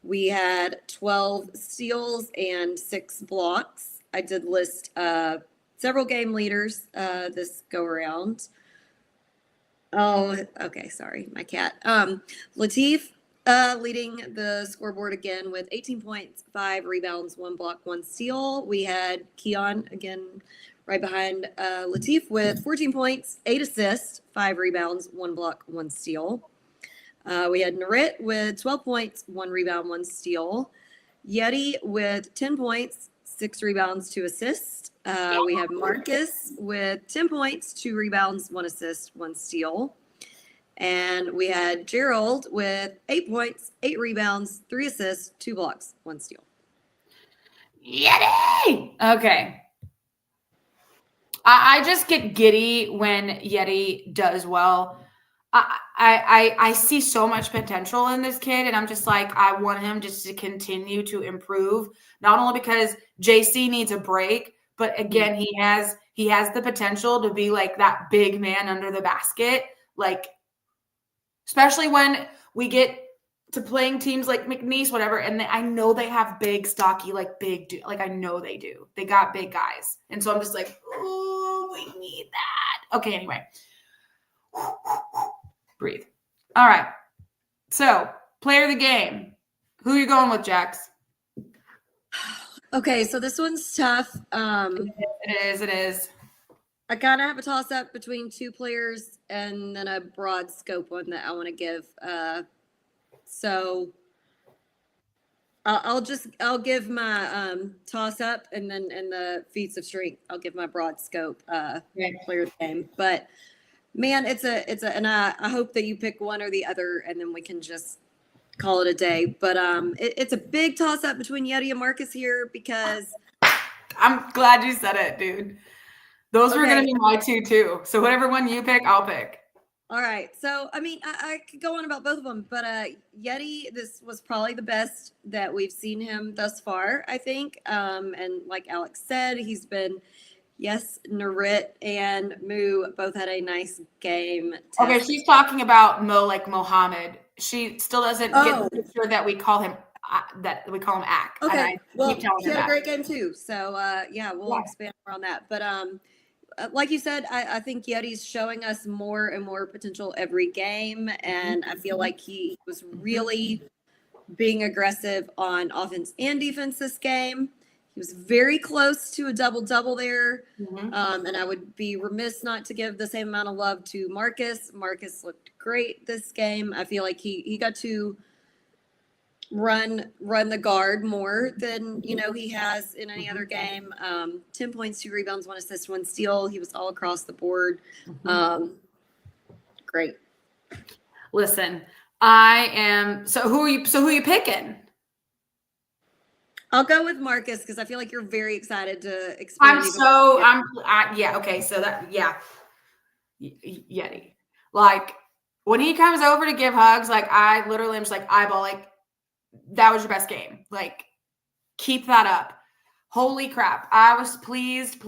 We had 12 steals and 6 blocks. I did list several game leaders this go around. Oh, okay. Sorry, my cat. Latif leading the scoreboard again with 18 points, 5 rebounds, 1 block, 1 steal. We had Keon again right behind Latif with 14 points, 8 assists, 5 rebounds, 1 block, 1 steal. We had Narit with 12 points, 1 rebound, 1 steal. Yeti with 10 points, 6 rebounds, 2 assists. We had Marcus with 10 points, 2 rebounds, 1 assist, 1 steal. And we had Gerald with 8 points, 8 rebounds, 3 assists, 2 blocks, 1 steal. Yeti! Okay. I just get giddy when Yeti does well. I see so much potential in this kid, and I'm just like, I want him just to continue to improve. Not only because JC needs a break, but again, he has the potential to be like that big man under the basket. Like, especially when we get to playing teams like McNeese, whatever, and I know they have big, stocky, like big, like I know they do. They got big guys, and so I'm just like, oh, we need that. Okay, anyway. Breathe. All right. So, player of the game. Who are you going with, Jax? Okay, so this one's tough. It is. I kind of have a toss up between 2 players and then a broad scope one that I want to give. So I'll give my toss up, and then in the feats of strength, I'll give my broad scope player of the game. But man, and I hope that you pick one or the other, and then we can just call it a day. But it's a big toss up between Yeti and Marcus here because I'm glad you said it, dude. Those were going to be my 2 too. So whatever one you pick, I'll pick. All right. So, I mean, I could go on about both of them, but Yeti, this was probably the best that we've seen him thus far, I think. And like Alex said, he's been, yes, Narit and Moo both had a nice game. Okay, she's talking about Mo like Mohammed. She still doesn't get the picture that we call him Ak. Okay, well, he had a that. great game too. So, we'll expand more on that. But like you said, I think Yeti's showing us more and more potential every game. And I feel like he was really being aggressive on offense and defense this game. He was very close to a double-double there. And I would be remiss not to give the same amount of love to Marcus. Marcus looked great this game. I feel like he got to run the guard more than he has in any other game. 10 points, 2 rebounds, 1 assist, 1 steal. He was all across the board. Great. Listen, I am who are you picking? I'll go with Marcus because I feel like you're very excited to expand. Okay, so Yeti. Like when he comes over to give hugs, like I literally am just like eyeball, like that was your best game. Like, keep that up. Holy crap. I was pleased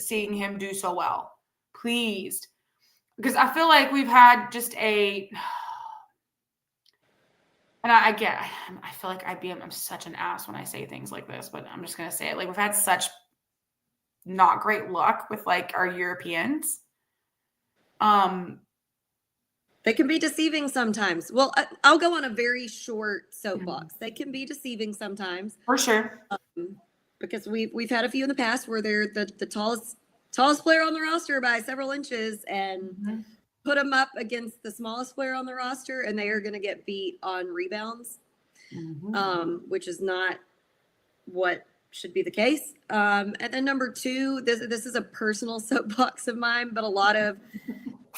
seeing him do so well. Pleased. Because I feel like we've had just I feel like I'm such an ass when I say things like this, but I'm just going to say it. Like, we've had such not great luck with like our Europeans. They can be deceiving sometimes. Well, I'll go on a very short soapbox. They can be deceiving sometimes. For sure. Because we've had a few in the past where they're the tallest player on the roster by several inches and put them up against the smallest player on the roster, and they are going to get beat on rebounds, which is not what should be the case. And then number 2, this is a personal soapbox of mine, but a lot of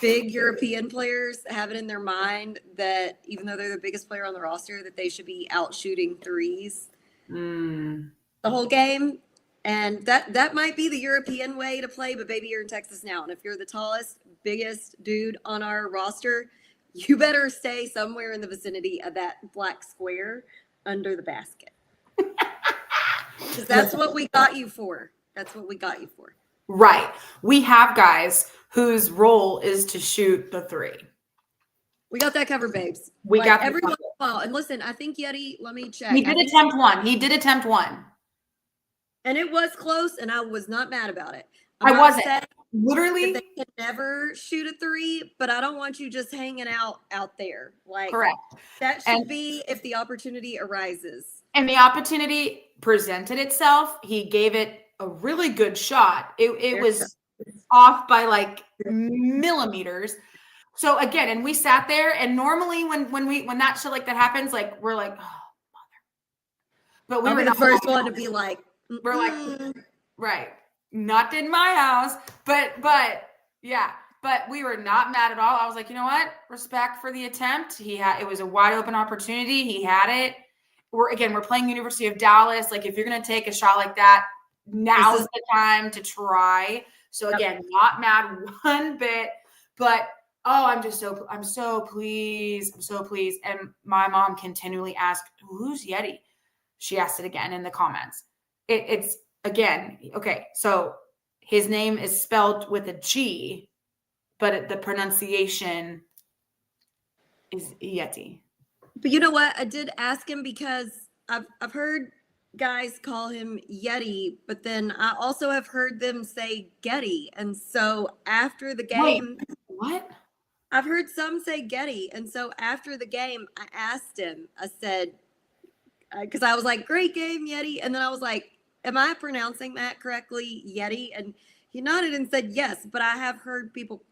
big European players have it in their mind that even though they're the biggest player on the roster, that they should be out shooting threes the whole game. And that might be the European way to play, but baby, you're in Texas now. And if you're the tallest, biggest dude on our roster, you better stay somewhere in the vicinity of that black square under the basket. Because that's what we got you for. That's what we got you for. Right. We have guys whose role is to shoot the 3. We got that covered, babes. We got every once in a while. And listen, I think Yeti, let me check. He did attempt one. And it was close, and I was not mad about it. I I'm not wasn't. saying Literally, that they can never shoot a three, but I don't want you just hanging out there. Like, correct. that should And be if the opportunity arises. And the opportunity presented itself. He gave it a really good shot. It was off by like millimeters. So again, and we sat there, and normally when that shit like that happens, like we're like, oh mother. But we I'll were be the not first one to be like, we're like, right, not in my house, but yeah. But we were not mad at all. I was like, you know what? Respect for the attempt. It was a wide open opportunity. He had it. We're playing University of Dallas. Like, if you're going to take a shot like that, now's the time to try. So again, not mad one bit, but I'm so pleased. I'm so pleased. And my mom continually asked, who's Yeti? She asked it again in the comments. It's again, okay. So his name is spelled with a G, but the pronunciation is Yeti. But you know what? I did ask him because I've heard guys call him Yeti, but then I also have heard them say Getty. And so after the game, Wait, what? I've heard some say Getty. And so after the game, I asked him, I said, because I was like, great game, Yeti. And then I was like, am I pronouncing that correctly, Yeti? And he nodded and said yes, but I have heard people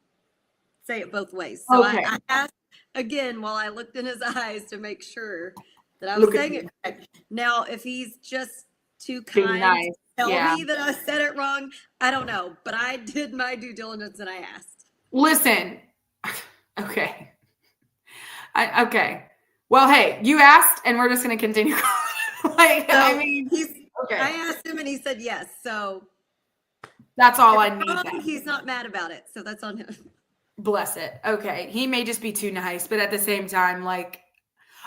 say it both ways. So Okay. I asked again while I looked in his eyes to make sure that I was saying it correct. Now, if he's just too kind to tell me that I said it wrong, I don't know. But I did my due diligence and I asked. Listen. Okay. Okay. Well, hey, you asked, and we're just going to continue. I asked him and he said yes. So that's all I need. He's not mad about it. So that's on him. Bless it. Okay. He may just be too nice, but at the same time, like,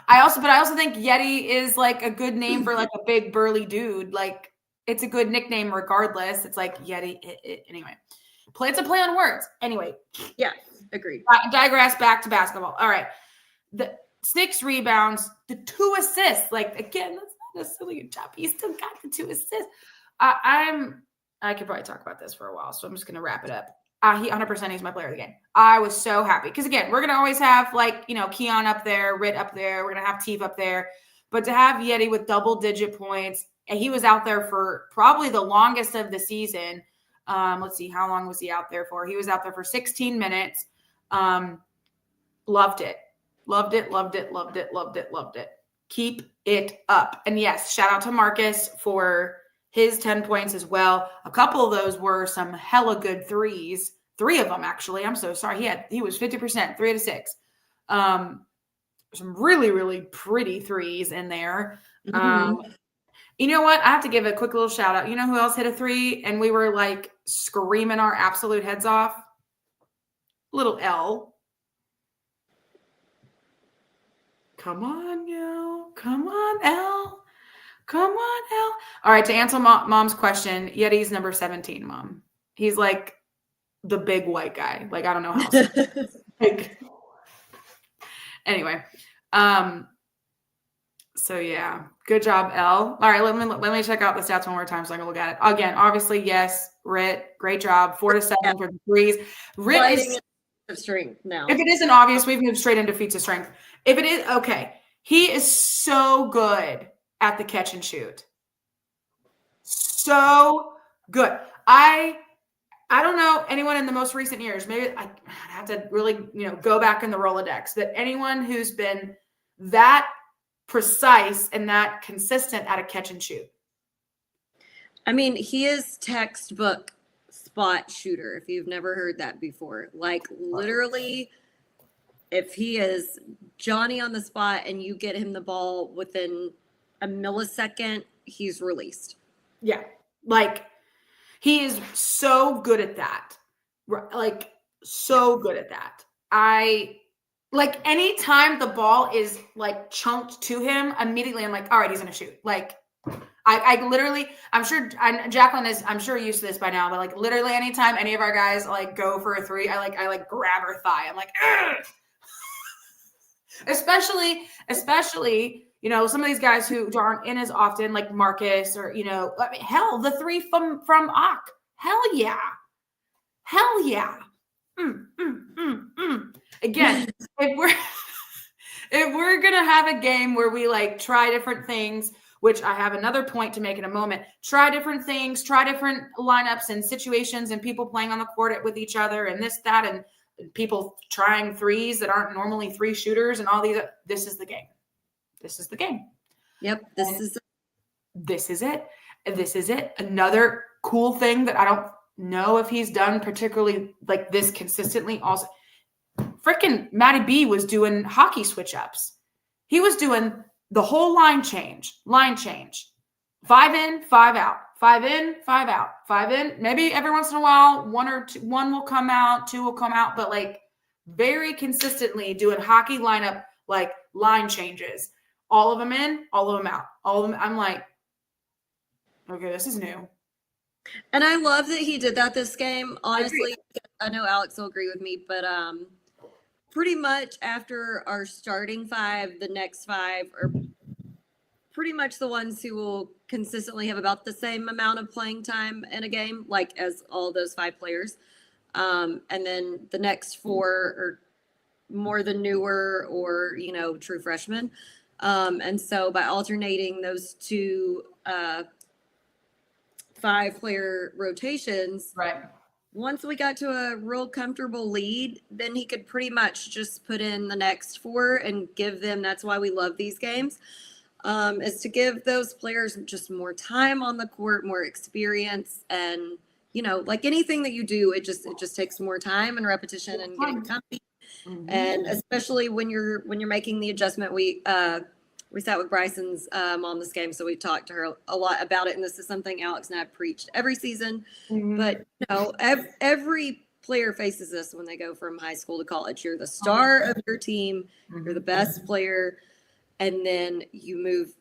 I also think Yeti is like a good name for like a big burly dude. Like, it's a good nickname regardless. It's like Yeti. Anyway, it's a play on words. Anyway. Yeah, agreed. Digress back to basketball. All right. The 6 rebounds, the 2 assists. Like, again, that's not necessarily your job. You still got the 2 assists. I could probably talk about this for a while, so I'm just going to wrap it up. He 100% he's my player of the game. I was so happy because, again, we're going to always have, like, Keon up there, Rit up there. We're going to have Teef up there. But to have Yeti with double-digit points, and he was out there for probably the longest of the season. Let's see, how long was he out there for? He was out there for 16 minutes. Loved it. Loved it, loved it, loved it, loved it, loved it. Keep it up. And, yes, shout out to Marcus for his 10 points as well. A couple of those were some hella good threes. 3 of them, actually. I'm so sorry. He was 50%, 3 out of 6. Some really, really pretty threes in there. Mm-hmm. You know what? I have to give a quick little shout out. You know who else hit a 3 and we were like screaming our absolute heads off? Little L. Come on, yo. Come on, L. Come on, L. All right, to answer mom's question, Yeti's number 17, Mom. He's like the big white guy. Like, I don't know how else. Like, anyway. So yeah, good job, L. All right, let me check out the stats one more time so I can look at it. Again, obviously, yes, Rit, great job. 4 to 7 for the threes. Rit is of strength now. If it isn't obvious, we've moved straight into feats of strength. If it is, okay. He is so good at the catch and shoot. So good. I don't know anyone in the most recent years. Maybe I have to really, go back in the Rolodex. But anyone who's been that precise and that consistent at a catch and shoot. I mean, he is textbook spot shooter. If you've never heard that before, like literally, if he is Johnny on the spot and you get him the ball within a millisecond, he's released. Yeah. Like, he is so good at that. Like, so good at that. Anytime the ball is like chunked to him, immediately I'm like, all right, he's going to shoot. Like, I literally, Jacqueline is, I'm sure used to this by now, but like literally anytime any of our guys like go for a 3, I grab her thigh. I'm like, ugh! especially, You know, some of these guys who aren't in as often, like Marcus or, you know, I mean, hell, the three from Ock. Hell yeah. Hell yeah. Again, if we're gonna have a game where we like try different things, which I have another point to make in a moment, try different things, try different lineups and situations and people playing on the court with each other and this, that, and people trying threes that aren't normally three shooters and all these. This is the game. This is the game. Yep. This is it. This is it. Another cool thing that I don't know if he's done particularly like this consistently. Also, freaking Matty B was doing hockey switch ups. He was doing the whole line change. 5 in, 5 out. 5 in, 5 out. 5 in. Maybe every once in a while, one will come out, two will come out, but like very consistently doing hockey lineup, like line changes. All of them in, all of them out. All of them. I'm like, okay, this is new. And I love that he did that this game. Honestly, I know Alex will agree with me, but pretty much after our starting five, the next five are pretty much the ones who will consistently have about the same amount of playing time in a game, like as all those five players. And then the next four are more the newer or, you know, true freshmen. And so by alternating those two 5-player rotations, Right. Once we got to a real comfortable lead, then he could pretty much just put in the next 4 and give them. That's why we love these games, is to give those players just more time on the court, more experience, and you know, like anything that you do, it just takes more time and repetition and getting comfy. Mm-hmm. And especially when you're making the adjustment, we sat with Bryson's mom this game, so we talked to her a lot about it. And this is something Alex and I have preached every season. Mm-hmm. But you know, every player faces this when they go from high school to college. You're the star of your team. Mm-hmm. You're the best player, and then you move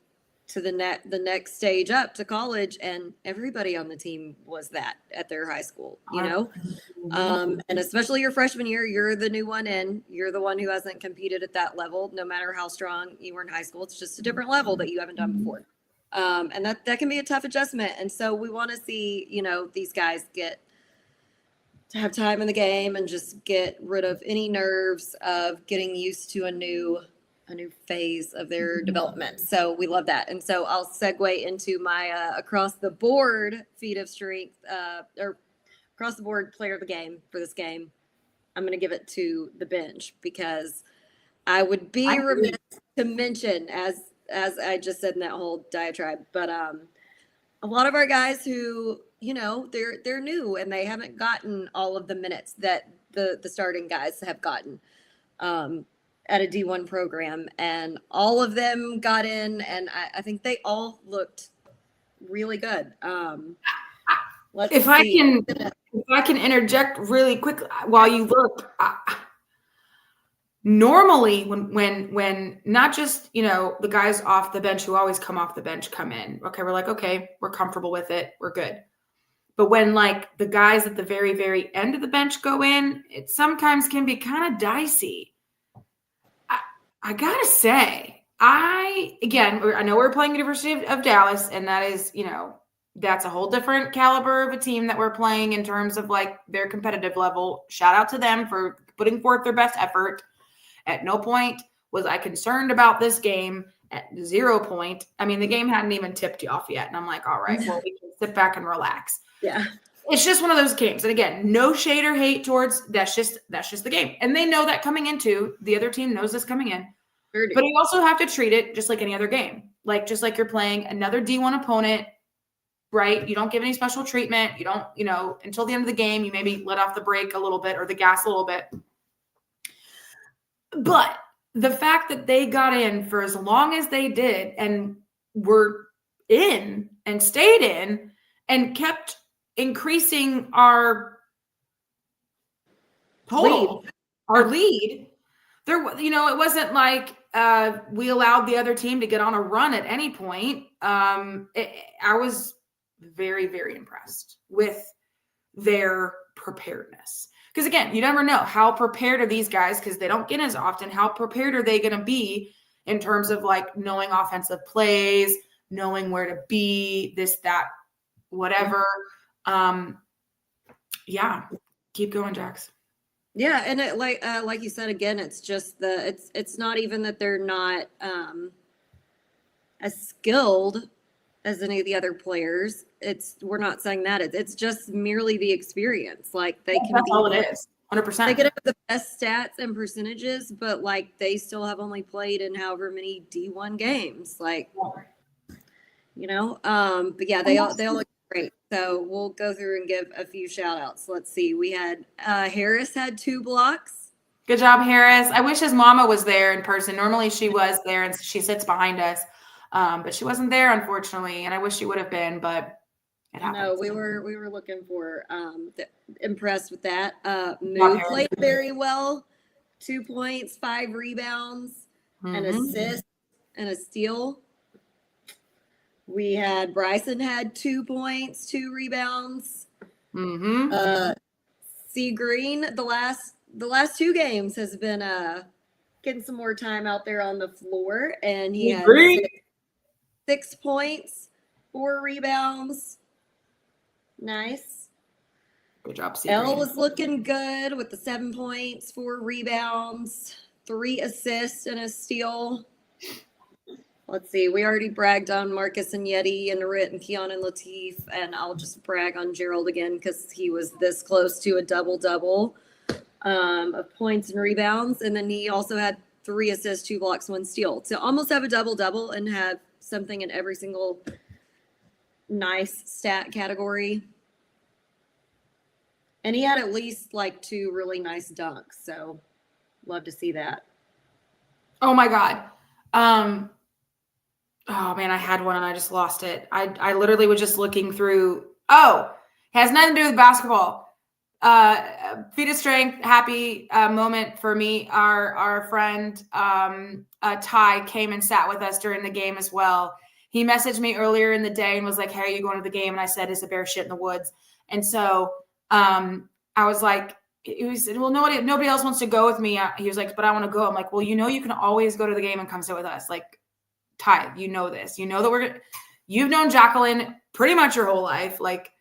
to the next stage up to college, and everybody on the team was that at their high school, you know. And especially your freshman year, you're the new one in. You're the one who hasn't competed at that level, no matter how strong you were in high school. It's just a different level that you haven't done before, and that can be a tough adjustment. And so we want to see, you know, these guys get to have time in the game and just get rid of any nerves of getting used to a new phase of their development. So we love that. And so I'll segue into my across the board feat of strength, or across the board player of the game for this game. I'm going to give it to the bench, because I would be remiss to mention, as I just said in that whole diatribe, but a lot of our guys who, you know, they're new and they haven't gotten all of the minutes that the starting guys have gotten at a D1 program, and all of them got in, and I think they all looked really good. If I can interject really quickly while you look, normally when not just, you know, the guys off the bench who always come off the bench come in, okay, we're like, okay, we're comfortable with it, we're good. But when like the guys at the very, very end of the bench go in, it sometimes can be kind of dicey. I gotta say, I know we're playing University of Dallas, and that is, you know, that's a whole different caliber of a team that we're playing in terms of like their competitive level. Shout out to them for putting forth their best effort. At no point was I concerned about this game. At 0 point. I mean, the game hadn't even tipped you off yet. And I'm like, all right, well, we can sit back and relax. Yeah. It's just one of those games. And again, no shade or hate towards, that's just the game. And they know that coming into, the other team knows this coming in. Sure. But you also have to treat it just like any other game. Like, just like you're playing another D1 opponent, right? You don't give any special treatment. You don't, you know, until the end of the game, you maybe let off the brake a little bit or the gas a little bit. But the fact that they got in for as long as they did and were in and stayed in and kept increasing our total, our lead, there, you know, it wasn't like we allowed the other team to get on a run at any point. I was very, very impressed with their preparedness. Because again, you never know how prepared are these guys, because they don't get as often. How prepared are they going to be in terms of like knowing offensive plays, knowing where to be, this, that, whatever. Yeah, keep going, Jax. Yeah, and it, like you said again, it's just it's not even that they're not as skilled as any of the other players. We're not saying that. It's just merely the experience. Like they can That's be all it is. 100%. They could have the best stats and percentages, but like they still have only played in however many D1 games. Like, but yeah, they all look great. So we'll go through and give a few shout outs. Let's see. We had Harris had 2 blocks. Good job, Harris. I wish his mama was there in person. Normally she was there and she sits behind us. But she wasn't there, unfortunately, and I wish she would have been, but it happens. No, we were looking for impressed with that. Moo played very well. 2 points, 5 rebounds, an assist, and a steal. We had Bryson had 2 points, 2 rebounds. C Green, the last 2 games has been getting some more time out there on the floor, and he had 6 points, 4 rebounds. Nice. Good job, C. Elle was looking good with the 7 points, 4 rebounds, 3 assists, and a steal. Let's see. We already bragged on Marcus and Yeti and Narit and Keon and Latif, and I'll just brag on Gerald again because he was this close to a double-double of points and rebounds. And then he also had 3 assists, 2 blocks, 1 steal. To almost have a double-double and have something in every single nice stat category. And he had at least like 2 really nice dunks. So love to see that. Oh my God. Oh man, I had one and I just lost it. I literally was just looking through. Oh, it has nothing to do with basketball. Feat of strength, happy moment for me. Our friend Ty came and sat with us during the game as well. He messaged me earlier in the day and was like, "Hey, are you going to the game?" And I said, "Is a bear shit in the woods?" And so I was like, he said, "Well, nobody else wants to go with me." He was like, "But I want to go." I'm like, "Well, you can always go to the game and come sit with us." Like, Ty, you know this. You know that you've known Jacqueline pretty much your whole life. Like,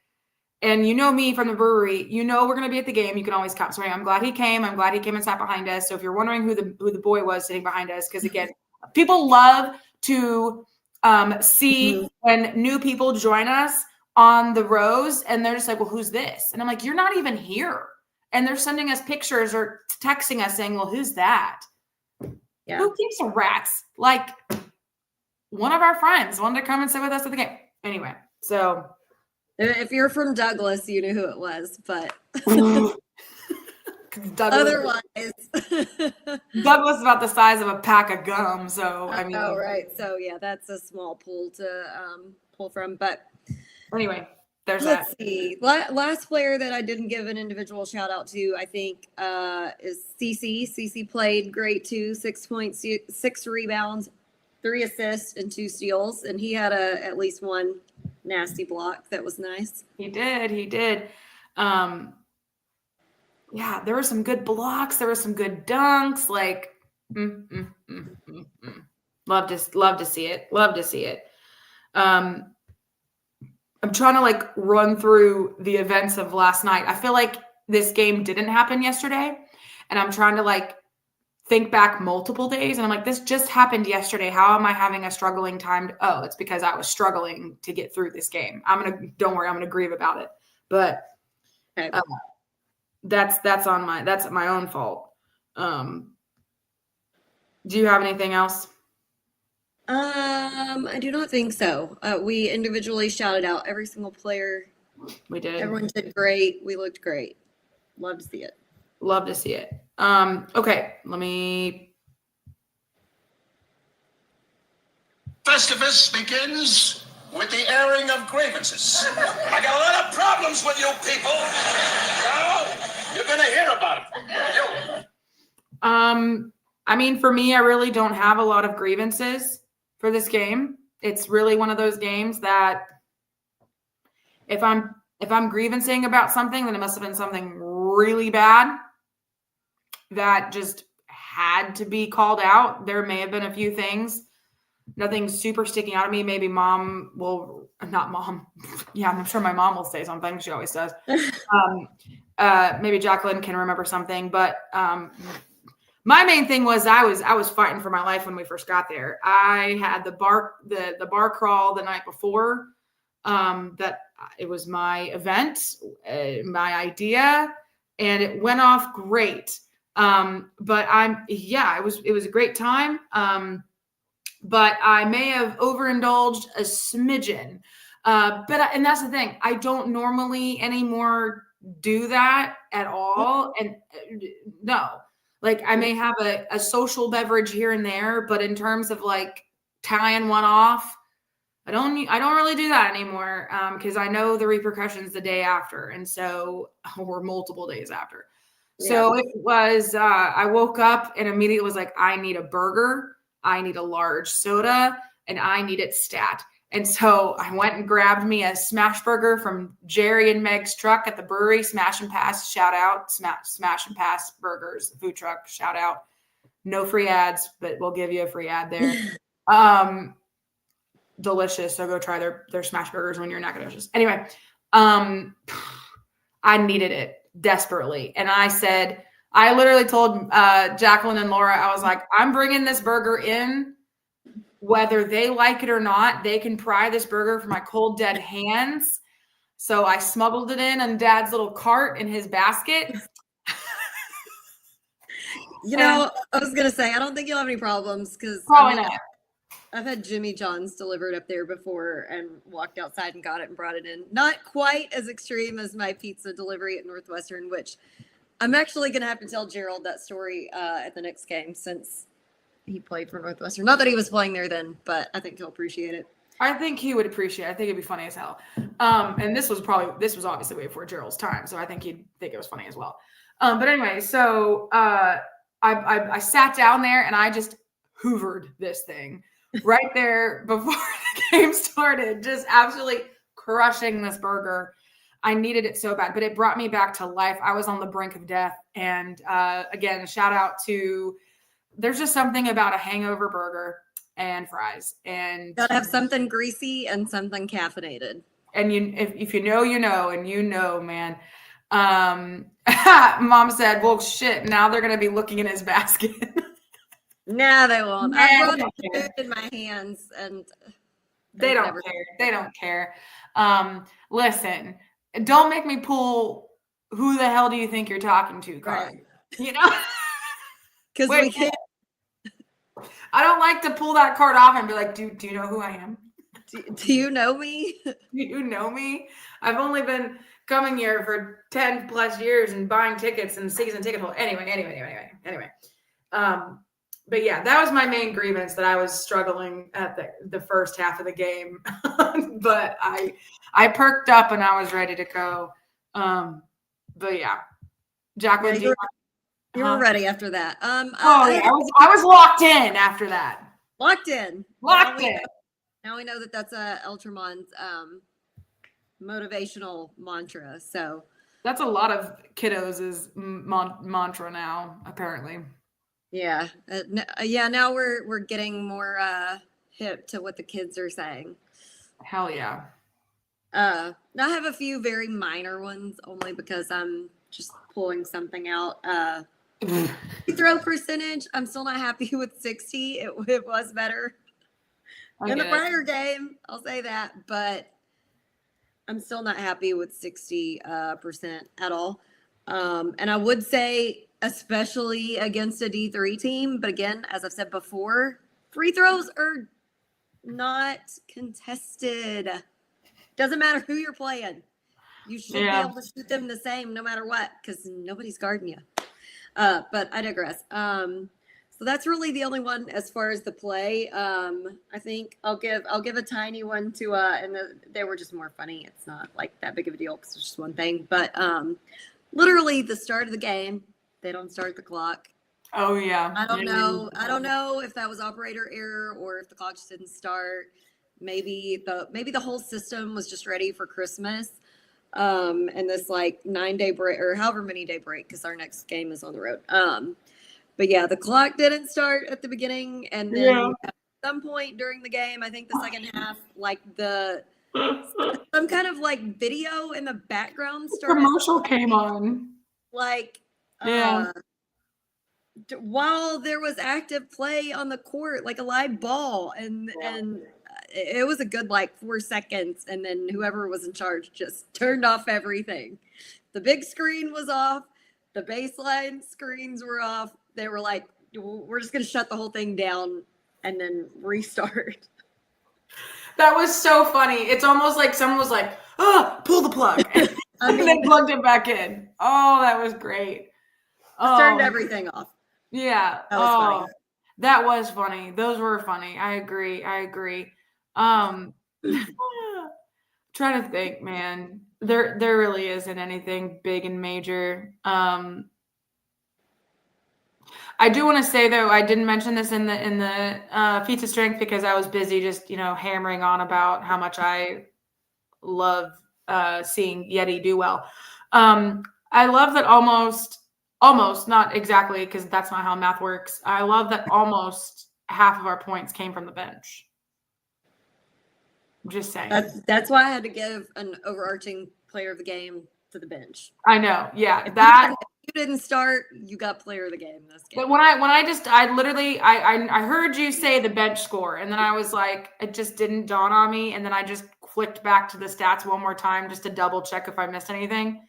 and you know me from the brewery. You know we're going to be at the game. You can always come. So I'm glad he came. I'm glad he came and sat behind us. So if you're wondering who the boy was sitting behind us, because again, people love to see when new people join us on the rows and they're just like, "Well, who's this?" And I'm like, "You're not even here." And they're sending us pictures or texting us saying, "Well, who's that?" Yeah. Who gives a rat's? Like, one of our friends wanted to come and sit with us at the game. Anyway, so if you're from Douglas, you knew who it was, but otherwise, Douglas is about the size of a pack of gum. So I mean, oh right. So yeah, that's a small pool to pull from. But anyway, there's let's that. see. Last player that I didn't give an individual shout out to, I think, is CC. CC played great too. 6 points, 6 rebounds, 3 assists, and 2 steals, and he had at least 1 nasty block that was nice. He did. Yeah, there were some good blocks. There were some good dunks. Like, love to see it. Love to see it. I'm trying to like run through the events of last night. I feel like this game didn't happen yesterday, and I'm trying to like think back multiple days, and I'm like, this just happened yesterday. How am I having a struggling time? Oh, it's because I was struggling to get through this game. Don't worry, I'm gonna grieve about it. But okay. That's my own fault. Do you have anything else? I do not think so. We individually shouted out every single player. We did. Everyone did great. We looked great. Love to see it. Love to see it. Okay, let me. Festivus begins with the airing of grievances. I got a lot of problems with you people. Now you're gonna hear about it from you. I mean, for me, I really don't have a lot of grievances for this game. It's really one of those games that if I'm grievancing about something, then it must have been something really bad that just had to be called out. There may have been a few things. Nothing super sticking out of me. Maybe mom will, not mom. Yeah, I'm sure my mom will say something. She always does. Maybe Jacqueline can remember something, but my main thing was I was fighting for my life when we first got there. I had the bar crawl the night before. That it was my event, my idea, and it went off great. But it was a great time. But I may have overindulged a smidgen. And that's the thing. I don't normally anymore do that at all. And no, like I may have a social beverage here and there, but in terms of like tying one off, I don't really do that anymore. Because I know the repercussions the day after. And so, or multiple days after. So it was, I woke up and immediately was like, I need a burger. I need a large soda, and I need it stat. And so I went and grabbed me a smash burger from Jerry and Meg's truck at the brewery. Smash and Pass, shout out. Smash and Pass Burgers, food truck, shout out. No free ads, but we'll give you a free ad there. Delicious. So go try their smash burgers when you're in Nacogdoches. Anyway, I needed it desperately. And I literally told Jacqueline and Laura, I was like, I'm bringing this burger in, whether they like it or not. They can pry this burger from my cold, dead hands. So I smuggled it in Dad's little cart in his basket. I was going to say, I don't think you'll have any problems because probably not. I've had Jimmy John's delivered up there before and walked outside and got it and brought it in. Not quite as extreme as my pizza delivery at Northwestern, which I'm actually going to have to tell Gerald that story at the next game since he played for Northwestern. Not that he was playing there then, but I think he'll appreciate it. I think he would appreciate it. I think it'd be funny as hell. And this was obviously way before Gerald's time, so I think he'd think it was funny as well. But anyway, so I sat down there and I just hoovered this thing right there before the game started, just absolutely crushing this burger. I needed it so bad, but it brought me back to life. I was on the brink of death. And again, shout out to, there's just something about a hangover burger and fries. And gotta have something greasy and something caffeinated. And if you know, and man. Mom said, well, shit, now they're going to be looking in his basket. No, they won't. I brought the food in my hands and they don't care. They don't care. Listen, don't make me pull who the hell do you think you're talking to card. Right. Because we can't. I don't like to pull that card off and be like, do you know who I am? Do you know me? Do you know me? I've only been coming here for 10 plus years and buying tickets and season ticket holder. Anyway. But yeah, that was my main grievance, that I was struggling at the first half of the game. But I perked up and I was ready to go. But yeah, Jacqueline, you were ready after that. I was locked in after that. Locked in. Now we know that that's Eltramon's motivational mantra. So that's a lot of kiddos' mantra now, apparently. Yeah. Now we're getting more hip to what the kids are saying. Hell yeah. I have a few very minor ones only because I'm just pulling something out. Throw percentage, I'm still not happy with 60. It was better in the prior game, I'll say that, but I'm still not happy with 60% at all. And I would say, especially against a D3 team, but again, as I've said before, free throws are not contested. Doesn't matter who you're playing. You should be able to shoot them the same no matter what, because nobody's guarding you. But I digress. So that's really the only one as far as the play. I think I'll give a tiny one to they were just more funny. It's not like that big of a deal because it's just one thing. But literally the start of the game, they don't start the clock. Oh yeah. I don't know. I don't know if that was operator error or if the clock just didn't start. Maybe the whole system was just ready for Christmas. And this like 9-day break or however many day break, because our next game is on the road. But yeah, the clock didn't start at the beginning, and then at some point during the game, I think the second half, like some kind of like video in the background started Commercial came on. like Yeah. while there was active play on the court, like a live ball, and it was a good like 4 seconds, and then whoever was in charge just turned off everything. The big screen was off, the baseline screens were off. They were like, we're just gonna shut the whole thing down and then restart. That was so funny. It's almost like someone was like, "Oh, pull the plug," and then plugged it back in. Oh, that was great. Just turned everything off. Yeah. That was funny. That was funny. Those were funny. I agree. Trying to think, man. There really isn't anything big and major. I do want to say though, I didn't mention this in the feats of strength because I was busy just hammering on about how much I love seeing Yeti do well. I love that almost not exactly because that's not how math works. I love that almost half of our points came from the bench. I'm just saying. That's why I had to give an overarching player of the game to the bench. I know. Yeah. If that you didn't start, you got player of the game this game. But when I heard you say the bench score, and then I was like, it just didn't dawn on me, and then I just flicked back to the stats one more time just to double check if I missed anything,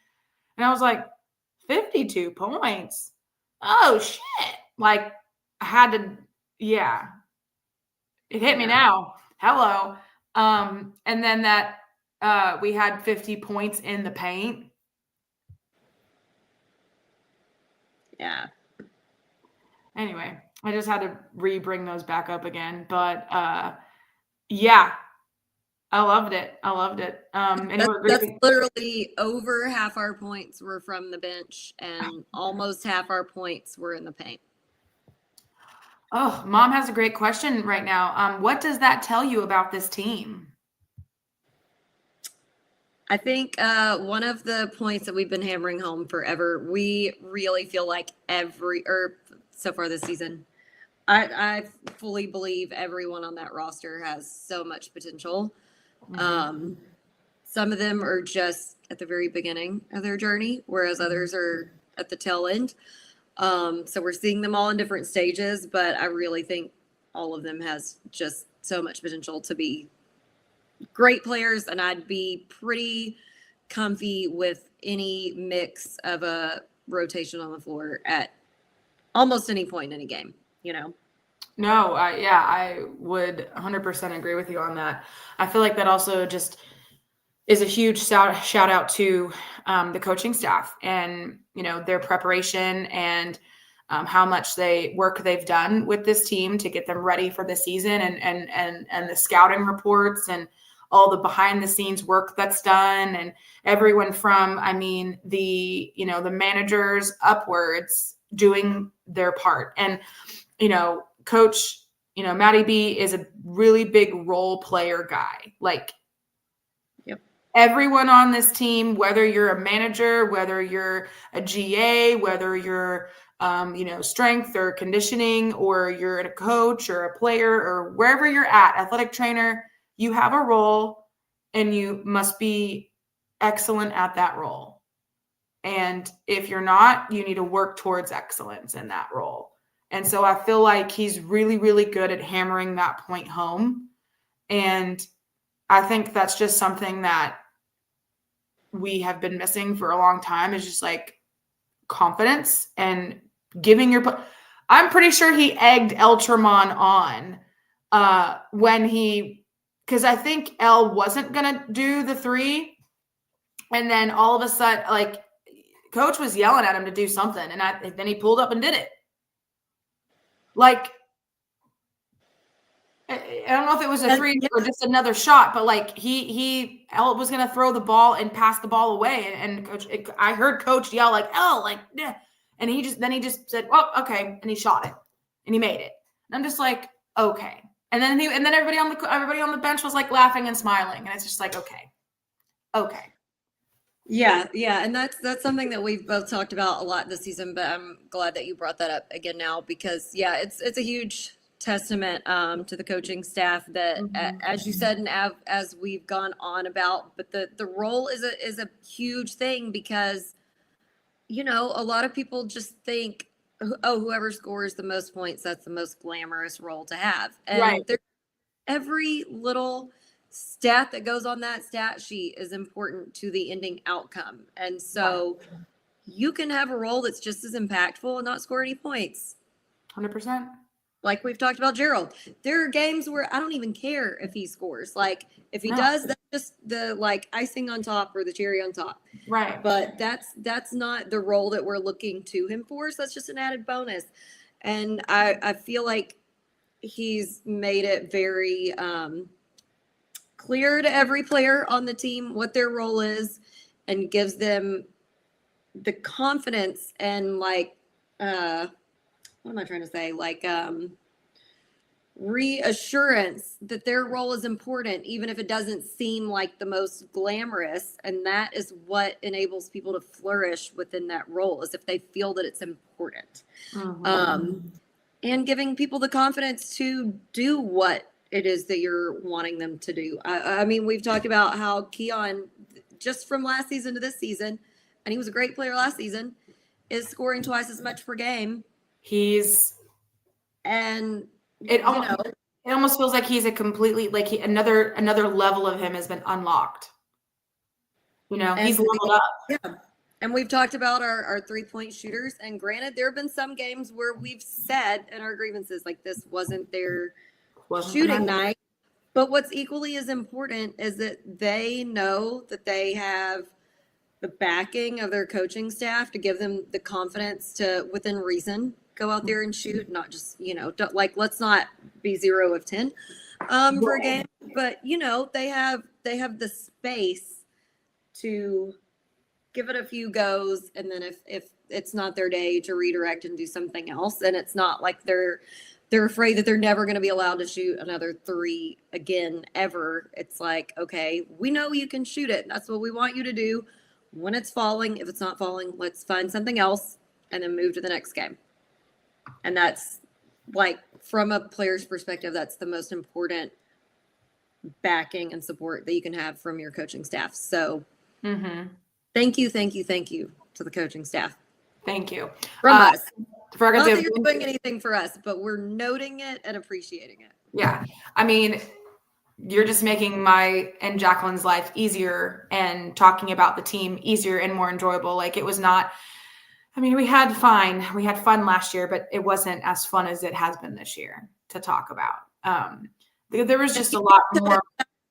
and I was like, 52 points. Oh shit! Like I had to, yeah. It hit me now. Hello. And then that we had 50 points in the paint. Yeah. Anyway, I just had to bring those back up again. But yeah, I loved it. That's literally over half our points were from the bench, and almost half our points were in the paint. Oh, Mom has a great question right now. What does that tell you about this team? I think one of the points that we've been hammering home forever, we really feel like so far this season, I fully believe everyone on that roster has so much potential. Mm-hmm. Some of them are just at the very beginning of their journey, whereas others are at the tail end. So we're seeing them all in different stages, but I really think all of them has just so much potential to be great players, and I'd be pretty comfy with any mix of a rotation on the floor at almost any point in any game, No, I would 100% agree with you on that. I feel like that also just is a huge shout out to the coaching staff and their preparation and how much they've done with this team to get them ready for the season and the scouting reports and all the behind the scenes work that's done, and everyone from the managers upwards doing their part. And Coach Matty B is a really big role player guy. Like everyone on this team, whether you're a manager, whether you're a GA, whether you're strength or conditioning, or you're a coach or a player or wherever you're at, athletic trainer, you have a role and you must be excellent at that role. And if you're not, you need to work towards excellence in that role. And so I feel like he's really, really good at hammering that point home. And I think that's just something that we have been missing for a long time, is just like confidence and giving I'm pretty sure he egged El Tremont on because I think El wasn't going to do the 3. And then all of a sudden, like, Coach was yelling at him to do something. And then he pulled up and did it. Like, I don't know if it was a 3 or just another shot, but like El was going to throw the ball and pass the ball away. And Coach, I heard Coach yell like, El, like, yeah. And he just said, well, okay. And he shot it and he made it. And I'm just like, okay. And then everybody on the bench was like laughing and smiling. And it's just like, okay. Yeah, yeah, and that's something that we've both talked about a lot this season, but I'm glad that you brought that up again now because yeah, it's a huge testament to the coaching staff that as you said and as we've gone on about, but the role is a huge thing because a lot of people just think, oh, whoever scores the most points, that's the most glamorous role to have. Right. And every little stat that goes on that stat sheet is important to the ending outcome. And so you can have a role that's just as impactful and not score any points. 100%. Like we've talked about Gerald. There are games where I don't even care if he scores. Like if he No. does, that's just the like icing on top or the cherry on top. Right. But that's not the role that we're looking to him for. So that's just an added bonus. And I feel like he's made it very clear to every player on the team what their role is and gives them the confidence and like what am I trying to say? Like reassurance that their role is important, even if it doesn't seem like the most glamorous. And that is what enables people to flourish within that role, is if they feel that it's important. And giving people the confidence to do what it is that you're wanting them to do. I mean, we've talked about how Keon, just from last season to this season, and he was a great player last season, is scoring twice as much per game. And it almost feels like he's a completely like another level of him has been unlocked. He's leveled up. Yeah. And we've talked about our 3-point shooters. And granted, there have been some games where we've said in our grievances, like this wasn't their shooting night. But what's equally as important is that they know that they have the backing of their coaching staff to give them the confidence to, within reason, go out there and shoot, not just, don't, like, let's not be 0 of 10 for a game. But, they have the space to give it a few goes. And then if it's not their day, to redirect and do something else. And it's not like they're afraid that they're never going to be allowed to shoot another 3 again, ever. It's like, okay, we know you can shoot it. That's what we want you to do. When it's falling, if it's not falling, let's find something else and then move to the next game. And that's like, from a player's perspective, that's the most important backing and support that you can have from your coaching staff. So thank you to the coaching staff. Thank you. From us. Not that you're doing anything for us, but we're noting it and appreciating it. Yeah. I mean, you're just making my and Jacqueline's life easier and talking about the team easier and more enjoyable. Like it was not, I mean, we had fun last year, but it wasn't as fun as it has been this year to talk about. There was just a lot more.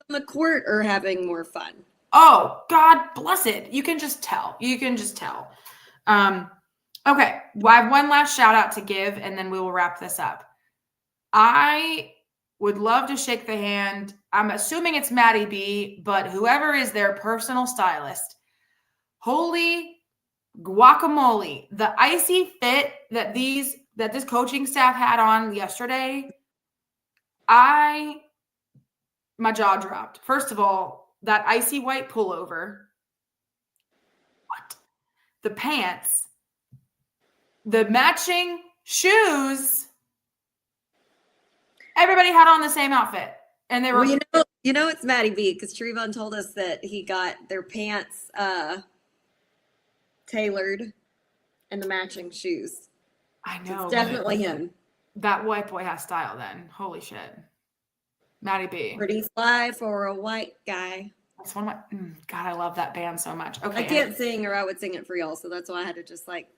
On the court or having more fun. Oh, God bless it. You can just tell. Okay. Well, I have one last shout out to give, and then we will wrap this up. I would love to shake the hand. I'm assuming it's Maddie B, but whoever is their personal stylist. Holy guacamole. The icy fit that this coaching staff had on yesterday, my jaw dropped. First of all, that icy white pullover. What? The pants. The matching shoes. Everybody had on the same outfit. And they were it's Maddie B, because Trevon told us that he got their pants tailored and the matching shoes. I know. It's definitely him. That white boy has style then. Holy shit. Maddie B. Pretty fly for a white guy. That's one of my God, I love that band so much. Okay. I can't sing, or I would sing it for y'all, so that's why I had to just like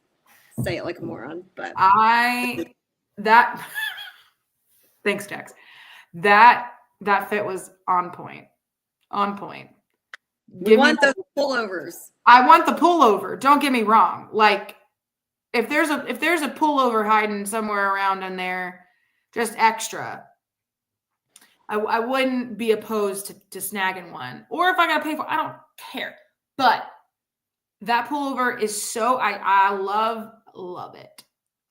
say it like a moron. But thanks, Jax. That fit was on point. On point. We want those pullovers. I want the pullover. Don't get me wrong. Like if there's a pullover hiding somewhere around in there, just extra. I wouldn't be opposed to snagging one. Or if I gotta pay for it, I don't care. But that pullover is so I love it.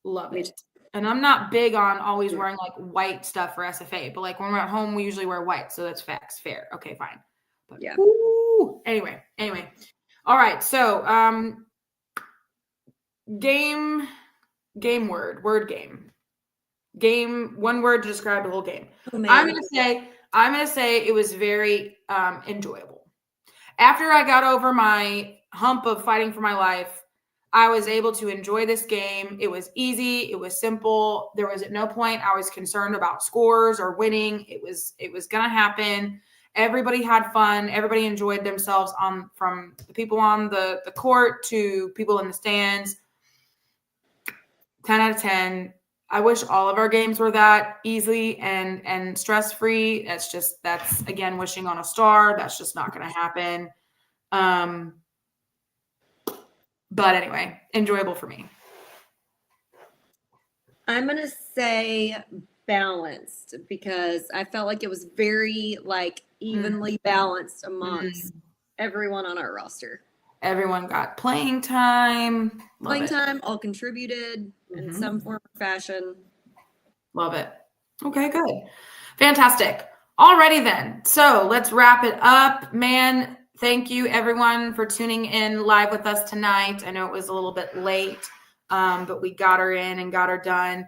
Love it. And I'm not big on always wearing like white stuff for SFA, but like when we're at home, we usually wear white. So that's fair. Okay, fine. But yeah. Woo, anyway. All right. So, game word game. Game, one word to describe the whole game. Oh, man. I'm gonna say it was very enjoyable. After I got over my hump of fighting for my life, I was able to enjoy this game. It was easy. It was simple. There was at no point I was concerned about scores or winning. It was gonna happen. Everybody had fun. Everybody enjoyed themselves, from the people on the court to people in the stands. 10 out of 10. I wish all of our games were that easy and stress-free. That's again wishing on a star. That's just not going to happen. But anyway, enjoyable for me. I'm going to say balanced because I felt like it was very evenly balanced amongst everyone on our roster. Everyone got playing time. Playing time, all contributed in some form or fashion. Love it. Okay, good. Fantastic. Alrighty then. So let's wrap it up. Man, thank you everyone for tuning in live with us tonight. I know it was a little bit late, but we got her in and got her done.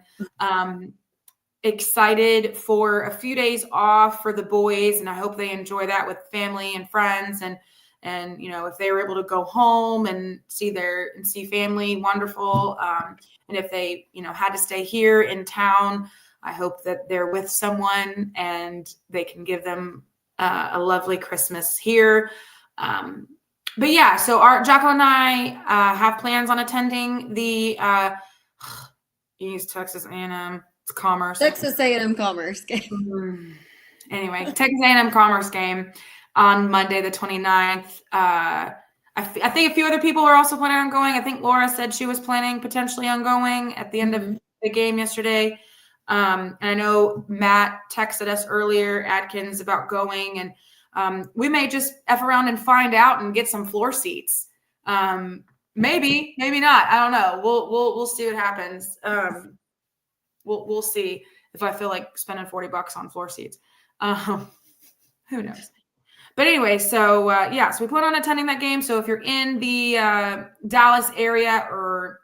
Excited for a few days off for the boys, and I hope they enjoy that with family and friends. And if they were able to go home and see family, wonderful. And if they had to stay here in town, I hope that they're with someone and they can give them a lovely Christmas here. But yeah, so Jacko and I have plans on attending the East Texas A&M Commerce. Texas A&M Commerce game. Anyway, Texas A&M Commerce game on Monday, the 29th. I think a few other people are also planning on going. I think Laura said she was planning potentially on going at the end of the game yesterday. And I know Matt texted us earlier, Adkins, about going, and we may just F around and find out and get some floor seats. Maybe not. I don't know. We'll see what happens. We'll see if I feel like spending $40 on floor seats. Who knows? But anyway, so so we plan on attending that game. So if you're in the Dallas area or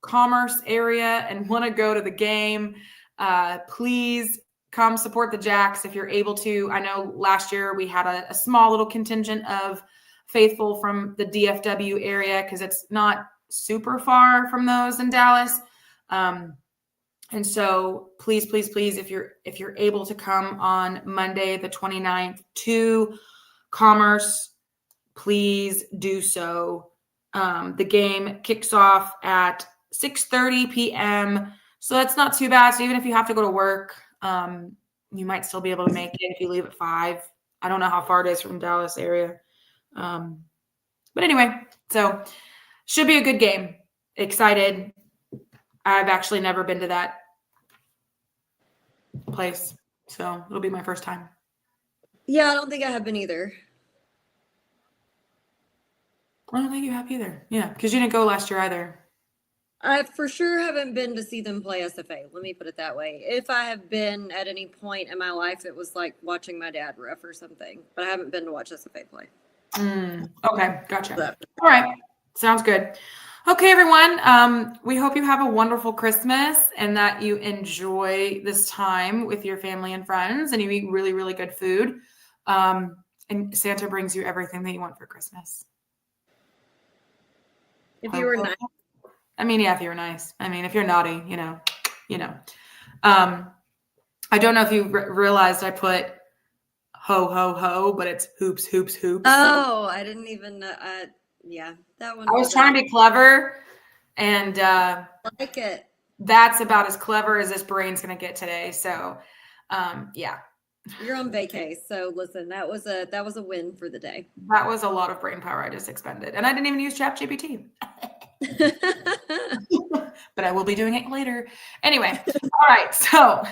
Commerce area and want to go to the game, please come support the Jacks if you're able to. I know last year we had a small little contingent of faithful from the DFW area because it's not super far from those in Dallas. And so please, if you're able to come on Monday, the 29th to Commerce, please do so. The game kicks off at 6:30 p.m. So that's not too bad. So even if you have to go to work, you might still be able to make it if you leave at 5. I don't know how far it is from Dallas area. But anyway, so should be a good game. Excited. I've actually never been to that place, so it'll be my first time. Yeah, I don't think I have been either. I don't think you have either. Yeah, because you didn't go last year either. I for sure haven't been to see them play SFA. Let me put it that way. If I have been at any point in my life, it was like watching my dad ref or something. But I haven't been to watch SFA play. Okay, gotcha. All right, sounds good. Okay, everyone. We hope you have a wonderful Christmas and that you enjoy this time with your family and friends and you eat really, really good food. And Santa brings you everything that you want for Christmas. If you were nice. I mean, yeah, if you were nice. I mean, if you're naughty, you know. I don't know if you realized I put ho, ho, ho, but it's hoops, hoops, hoops. Oh, I didn't even know. Yeah, that one. I was trying to be clever, and I like it. That's about as clever as this brain's going to get today. So, yeah. You're on vacay, so listen, that was a win for the day. That was a lot of brain power I just expended, and I didn't even use ChatGPT. But I will be doing it later. Anyway, all right. So,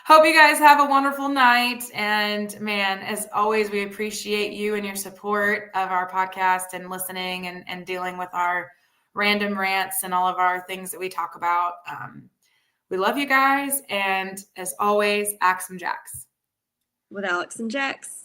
hope you guys have a wonderful night. And man, as always, we appreciate you and your support of our podcast and listening and dealing with our random rants and all of our things that we talk about. We love you guys. And as always, Axe and Jacks. With Alex and Jax.